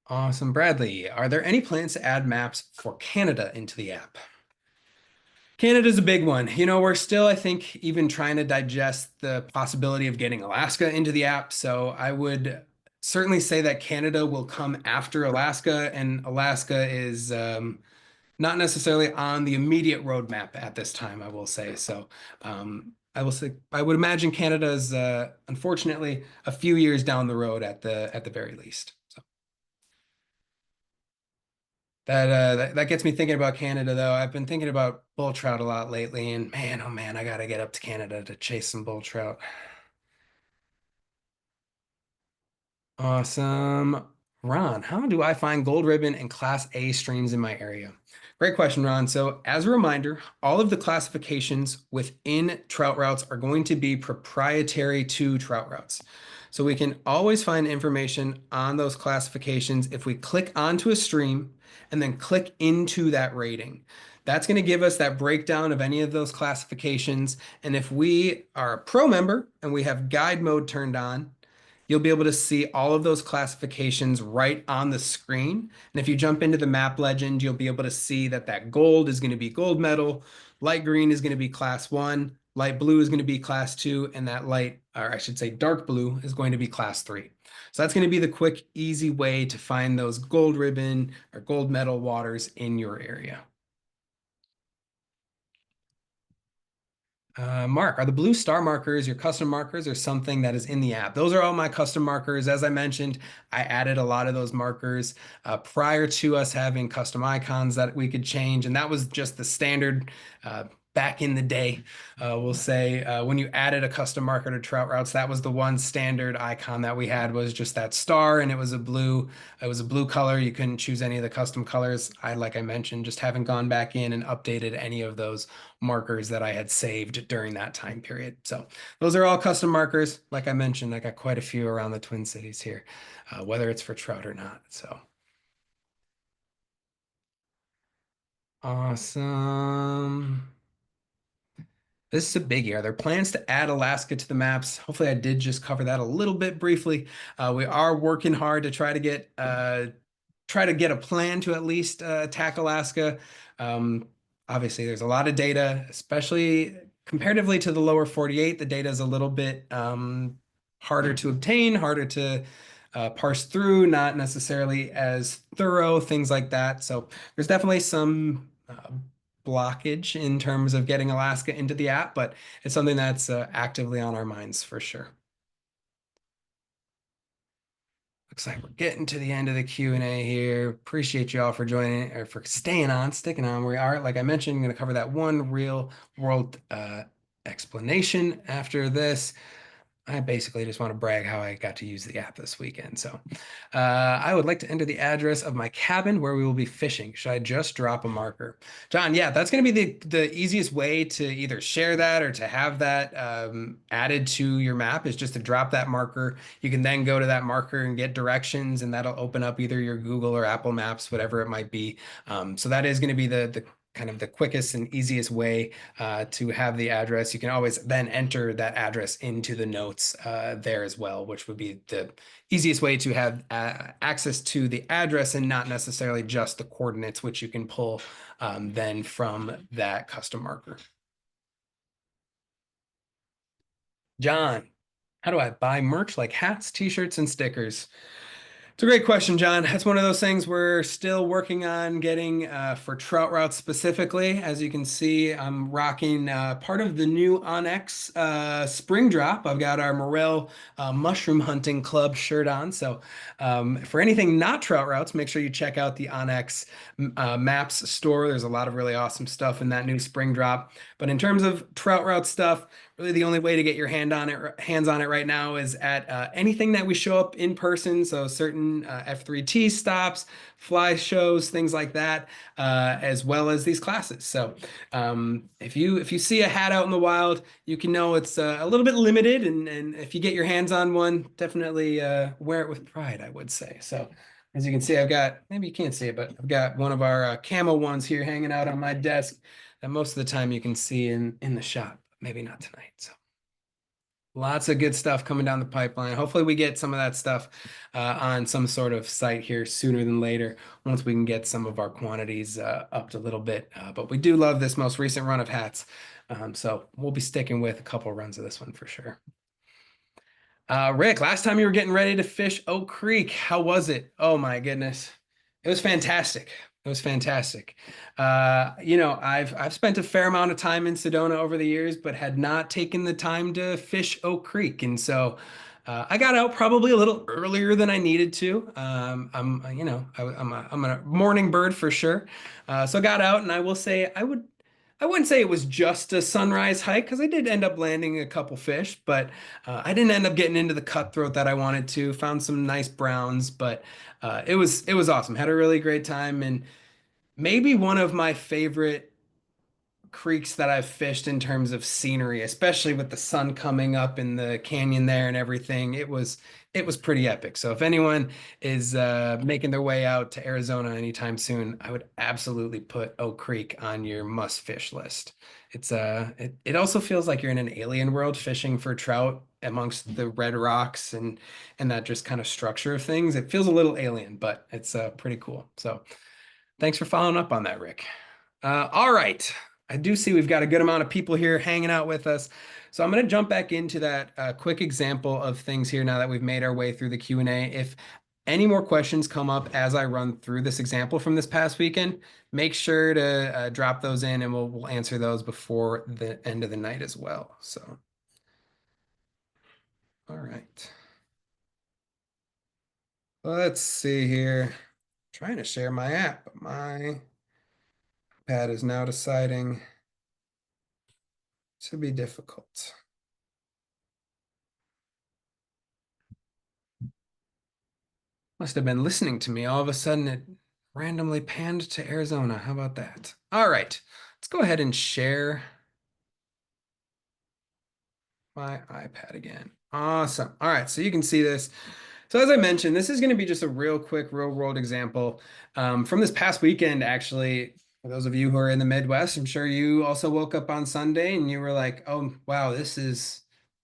S1: Awesome. Bradley, are there any plans to add maps for Canada into the app? Canada's a big one. We're still, I think, even trying to digest the possibility of getting Alaska into the app. So I would certainly say that Canada will come after Alaska, and Alaska is not necessarily on the immediate roadmap at this time, I will say. So I will say I would imagine Canada is unfortunately a few years down the road at the very least. So that gets me thinking about Canada though. I've been thinking about bull trout a lot lately, and man, oh man, I gotta get up to Canada to chase some bull trout. Awesome. Ron, how do I find gold ribbon and class A streams in my area? Great question, Ron. So as a reminder, all of the classifications within trout routes are going to be proprietary to trout routes. So we can always find information on those classifications if we click onto a stream and then click into that rating. That's going to give us that breakdown of any of those classifications. And if we are a pro member and we have guide mode turned on, you'll be able to see all of those classifications right on the screen. And if you jump into the map legend, you'll be able to see that gold is going to be gold medal, light green is going to be class 1, light blue is going to be class 2, and that light, or I should say dark blue, is going to be class 3. So that's going to be the quick, easy way to find those gold ribbon or gold medal waters in your area. Mark, are the blue star markers your custom markers or something that is in the app? Those are all my custom markers. As I mentioned, I added a lot of those markers prior to us having custom icons that we could change, and that was just the standard back in the day. We'll say when you added a custom marker to Trout Routes, that was the one standard icon that we had was just that star, and it was a blue. It was a blue color. You couldn't choose any of the custom colors. Like I mentioned, just haven't gone back in and updated any of those markers that I had saved during that time period. So those are all custom markers. Like I mentioned, I got quite a few around the Twin Cities here, whether it's for trout or not. So awesome. This is a biggie. Are there plans to add Alaska to the maps? Hopefully, I did just cover that a little bit briefly. We are working hard to try to get a plan to at least attack Alaska. Um, Obviously, there's a lot of data, especially comparatively to the lower 48. The data is a little bit harder to obtain, harder to parse through, not necessarily as thorough, things like that. So there's definitely some blockage in terms of getting Alaska into the app, but it's something that's actively on our minds for sure. Looks like we're getting to the end of the Q&A here. Appreciate you all for joining or for staying on, sticking on. We are, like I mentioned, going to cover that one real world explanation after this. I basically just want to brag how I got to use the app this weekend. So I would like to enter the address of my cabin where we will be fishing. Should I just drop a marker? John, yeah, that's going to be the easiest way to either share that or to have that added to your map is just to drop that marker. You can then go to that marker and get directions, and that'll open up either your Google or Apple Maps, whatever it might be. So that is going to be the kind of the quickest and easiest way to have the address. You can always then enter that address into the notes there as well, which would be the easiest way to have access to the address and not necessarily just the coordinates, which you can pull then from that custom marker. John, how do I buy merch like hats, t-shirts, and stickers? It's a great question, John. That's one of those things we're still working on getting for Trout Routes specifically. As you can see, I'm rocking part of the new Onyx spring drop. I've got our Morel Mushroom Hunting Club shirt on. So for anything not Trout Routes, make sure you check out the Onyx Maps store. There's a lot of really awesome stuff in that new spring drop. But in terms of Trout Route stuff, really the only way to get your hands on it right now is at anything that we show up in person. So certain F3T stops, fly shows, things like that, as well as these classes. So if you see a hat out in the wild, you can know it's a little bit limited, and if you get your hands on one, definitely wear it with pride, I would say. So as you can see, I've got, maybe you can't see it, but I've got one of our camo ones here hanging out on my desk that most of the time you can see in the shop. Maybe not tonight. So lots of good stuff coming down the pipeline. Hopefully we get some of that stuff on some sort of site here sooner than later once we can get some of our quantities upped a little bit. But we do love this most recent run of hats. So we'll be sticking with a couple runs of this one for sure. Rick, last time you were getting ready to fish Oak Creek, how was it? Oh my goodness. It was fantastic. It was fantastic. I've spent a fair amount of time in Sedona over the years, but had not taken the time to fish Oak Creek. And so I got out probably a little earlier than I needed to. I'm a morning bird for sure. So I got out, and I will say I wouldn't say it was just a sunrise hike because I did end up landing a couple fish, but I didn't end up getting into the cutthroat that I wanted to. Found some nice browns, but it was awesome. Had a really great time, and maybe one of my favorite creeks that I've fished in terms of scenery, especially with the sun coming up in the canyon there and everything. It was pretty epic. So if anyone is making their way out to Arizona anytime soon, I would absolutely put Oak Creek on your must fish list. It also feels like you're in an alien world fishing for trout amongst the red rocks and that just kind of structure of things. It feels a little alien, but it's pretty cool. So thanks for following up on that, Rick. All right. I do see we've got a good amount of people here hanging out with us. So I'm going to jump back into that quick example of things here now that we've made our way through the Q&A. If any more questions come up as I run through this example from this past weekend, make sure to drop those in and we'll answer those before the end of the night as well. So, all right. Let's see here. Trying to share my app, but my pad is now deciding to be difficult. Must have been listening to me. All of a sudden, it randomly panned to Arizona. How about that? All right, let's go ahead and share my iPad again. Awesome. All right, so you can see this. So as I mentioned, this is going to be just a real quick real world example from this past weekend, actually. For those of you who are in the Midwest, I'm sure you also woke up on Sunday and you were like, "Oh, wow, this is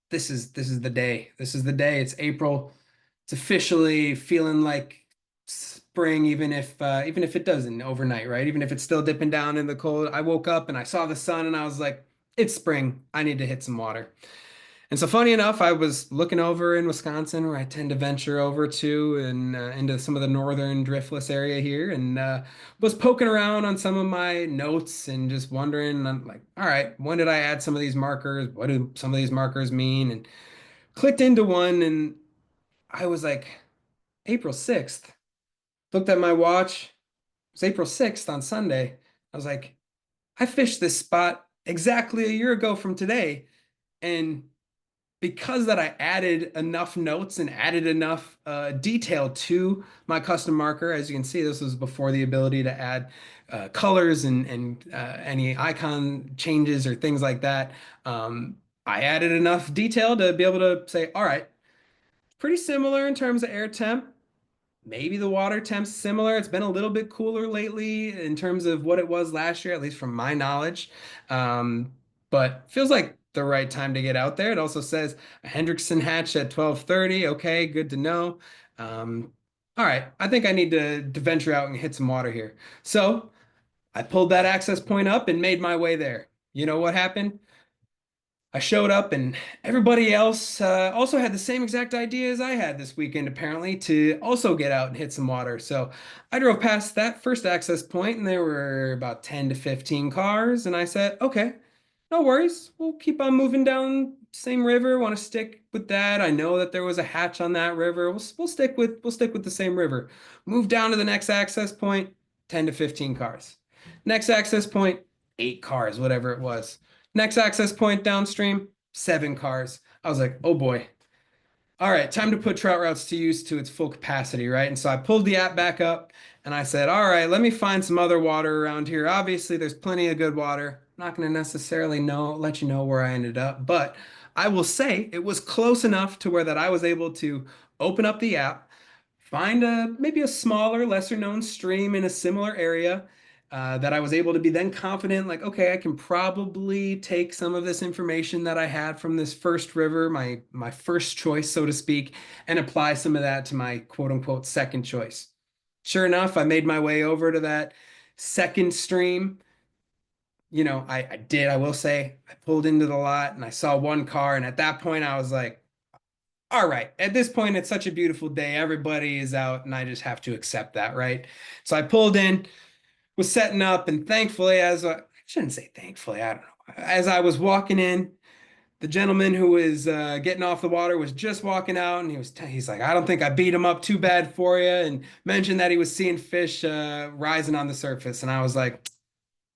S1: the day. This is the day. It's April. It's officially feeling like spring, even if it doesn't overnight, right? Even if it's still dipping down in the cold. I woke up and I saw the sun and I was like, it's spring. I need to hit some water. And so, funny enough, I was looking over in Wisconsin, where I tend to venture over to and into some of the northern driftless area here, and was poking around on some of my notes and just wondering, I'm like, all right, when did I add some of these markers? What do some of these markers mean? And clicked into one, and I was like, April 6th. Looked at my watch. It was April 6th on Sunday. I was like, I fished this spot exactly a year ago from today. And because that I added enough notes and added enough detail to my custom marker, as you can see, this was before the ability to add colors and any icon changes or things like that. I added enough detail to be able to say, all right, pretty similar in terms of air temp. Maybe the water temp's similar. It's been a little bit cooler lately in terms of what it was last year, at least from my knowledge. Um, but feels like the right time to get out there. It also says a Hendrickson hatch at 12:30. Okay, good to know. Um, all right, I think I need to venture out and hit some water here. So I pulled that access point up and made my way there. You know what happened? I showed up and everybody else also had the same exact idea as I had this weekend, apparently, to also get out and hit some water. So I drove past that first access point and there were about 10 to 15 cars. And I said, okay, no worries. We'll keep on moving down same river. Want to stick with that. I know that there was a hatch on that river. We'll stick with the same river. Move down to the next access point, 10 to 15 cars. Next access point, 8 cars, whatever it was. Next access point downstream, 7 cars. I was like, oh boy. All right, time to put Trout Routes to use to its full capacity, right? And so I pulled the app back up and I said, all right, let me find some other water around here. Obviously, there's plenty of good water. I'm not going to necessarily let you know where I ended up, but I will say it was close enough to where that I was able to open up the app, find maybe a smaller, lesser known stream in a similar area that I was able to be then confident, like, okay, I can probably take some of this information that I had from this first river, my first choice, so to speak, and apply some of that to my quote unquote second choice. Sure enough, I made my way over to that second stream. I did, I will say, I pulled into the lot and I saw one car, and at that point I was like, all right, at this point, it's such a beautiful day. Everybody is out, and I just have to accept that, right? So I pulled in, was setting up, and thankfully, I shouldn't say thankfully, I don't know. As I was walking in, the gentleman who was getting off the water was just walking out, and he's like, I don't think I beat him up too bad for you, and mentioned that he was seeing fish rising on the surface, and I was like,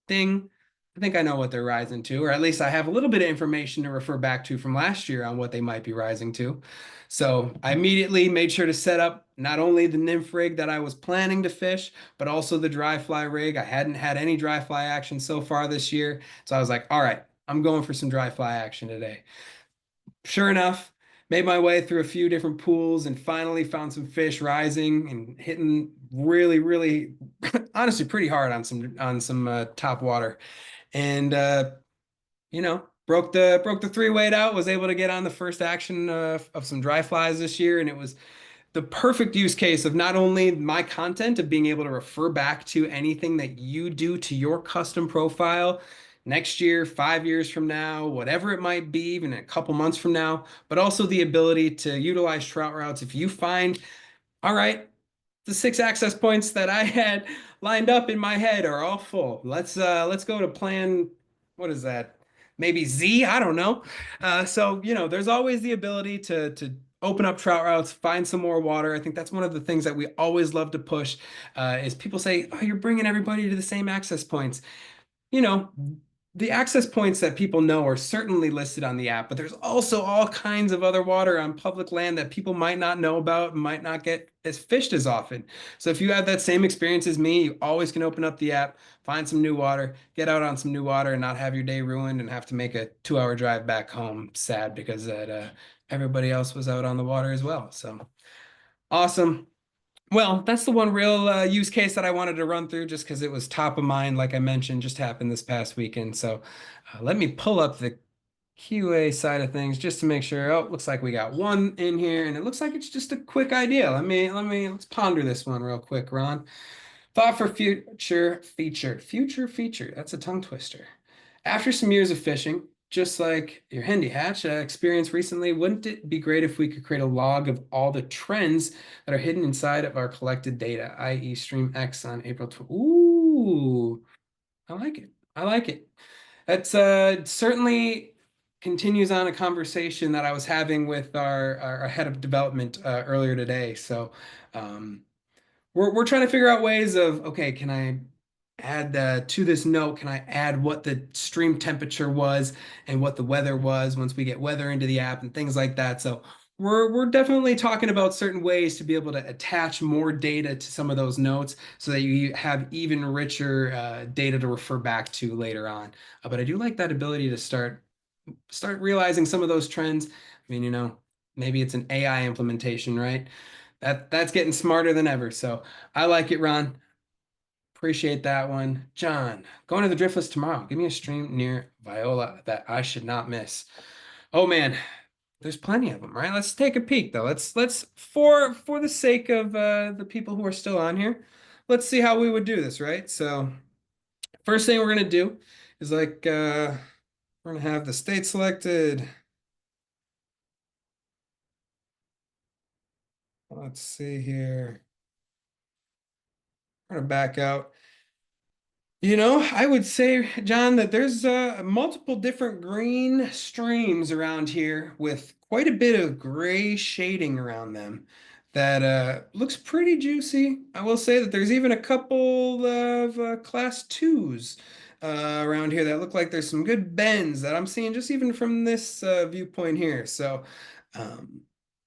S1: ding. I think I know what they're rising to, or at least I have a little bit of information to refer back to from last year on what they might be rising to. So I immediately made sure to set up not only the nymph rig that I was planning to fish, but also the dry fly rig. I hadn't had any dry fly action so far this year. So I was like, all right, I'm going for some dry fly action today. Sure enough, made my way through a few different pools and finally found some fish rising and hitting really, really, honestly, pretty hard on some top water. And broke the 3 weight out, was able to get on the first action of some dry flies this year, and it was the perfect use case of not only my content of being able to refer back to anything that you do to your custom profile, next year, 5 years from now, whatever it might be, even a couple months from now, but also the ability to utilize trout routes. If you find, all right, the six access points that I had lined up in my head are all full. Let's go to plan, what is that? Maybe Z, I don't know. So, there's always the ability to open up trout routes, find some more water. I think that's one of the things that we always love to push, is people say, "Oh, you're bringing everybody to the same access points." you know, the access points that people know are certainly listed on the app, but there's also all kinds of other water on public land that people might not know about and might not get as fished as often. So if you have that same experience as me, you always can open up the app, find some new water, get out on some new water, and not have your day ruined and have to make a 2 hour drive back home sad because everybody else was out on the water as well. So awesome. Well, that's the one real use case that I wanted to run through just because it was top of mind, like I mentioned, just happened this past weekend. So let me pull up the QA side of things just to make sure. Oh, looks like we got one in here, and it looks like it's just a quick idea. Let's ponder this one real quick, Ron. Thought for future feature. That's a tongue twister. After some years of fishing, just like your Handy Hatch experience recently, wouldn't it be great if we could create a log of all the trends that are hidden inside of our collected data, i.e. Stream X on April 12th? Ooh, I like it. I like it. That's certainly continues on a conversation that I was having with our head of development earlier today. So, um, we're trying to figure out ways of, okay, can I add to this note, can I add what the stream temperature was and what the weather was once we get weather into the app and things like that. So we're definitely talking about certain ways to be able to attach more data to some of those notes so that you have even richer data to refer back to later on. But I do like that ability to start realizing some of those trends. I mean, maybe it's an AI implementation, right? That's getting smarter than ever. So I like it, Ron. Appreciate that one. John, going to the Driftless tomorrow. Give me a stream near Viola that I should not miss. Oh man, there's plenty of them, right? Let's take a peek though. Let's for the sake of the people who are still on here, let's see how we would do this, right? So first thing we're gonna do is we're gonna have the state selected. Let's see here. We're gonna back out. I would say, John, that there's multiple different green streams around here with quite a bit of gray shading around them that looks pretty juicy. I will say that there's even a couple of class twos around here that look like there's some good bends that I'm seeing just even from this viewpoint here. So, um,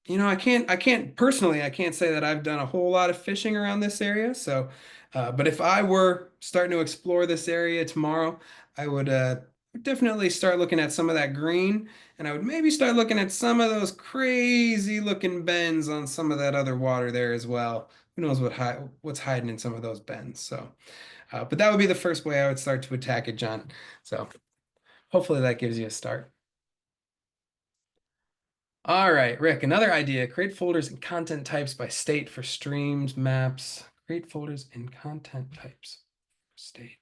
S1: I can't personally, I can't say that I've done a whole lot of fishing around this area. So, but if I were starting to explore this area tomorrow, I would definitely start looking at some of that green, and I would maybe start looking at some of those crazy looking bends on some of that other water there as well. Who knows what's hiding in some of those bends? So, but that would be the first way I would start to attack it, John. So, hopefully that gives you a start. All right, Rick, another idea. Create folders and content types by state for streams, maps. Create folders and content types for state.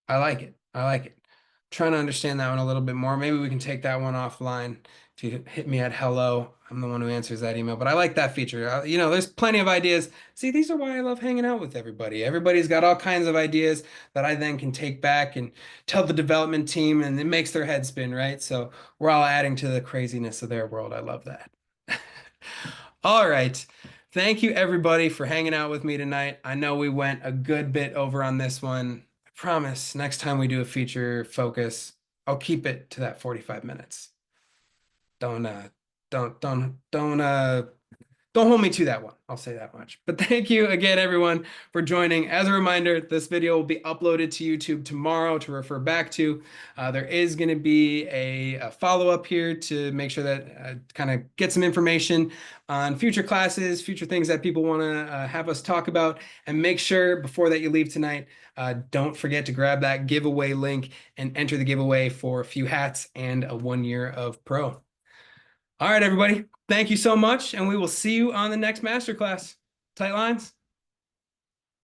S1: I like it. I like it. Trying to understand that one a little bit more. Maybe we can take that one offline. If you hit me at hello, I'm the one who answers that email. But I like that feature. There's plenty of ideas. See, these are why I love hanging out with everybody. Everybody's got all kinds of ideas that I then can take back and tell the development team, and it makes their head spin, right? So we're all adding to the craziness of their world. I love that. All right. Thank you, everybody, for hanging out with me tonight. I know we went a good bit over on this one. I promise next time we do a feature focus, I'll keep it to that 45 minutes. Don't don't don't don't don't hold me to that one. I'll say that much. But thank you again, everyone, for joining. As a reminder, this video will be uploaded to YouTube tomorrow to refer back to. There is going to be a follow-up here to make sure that kind of get some information on future classes, future things that people want to have us talk about. And make sure before that you leave tonight, don't forget to grab that giveaway link and enter the giveaway for a few hats and a 1 year of Pro. All right, everybody. Thank you so much, and we will see you on the next masterclass. Tight lines.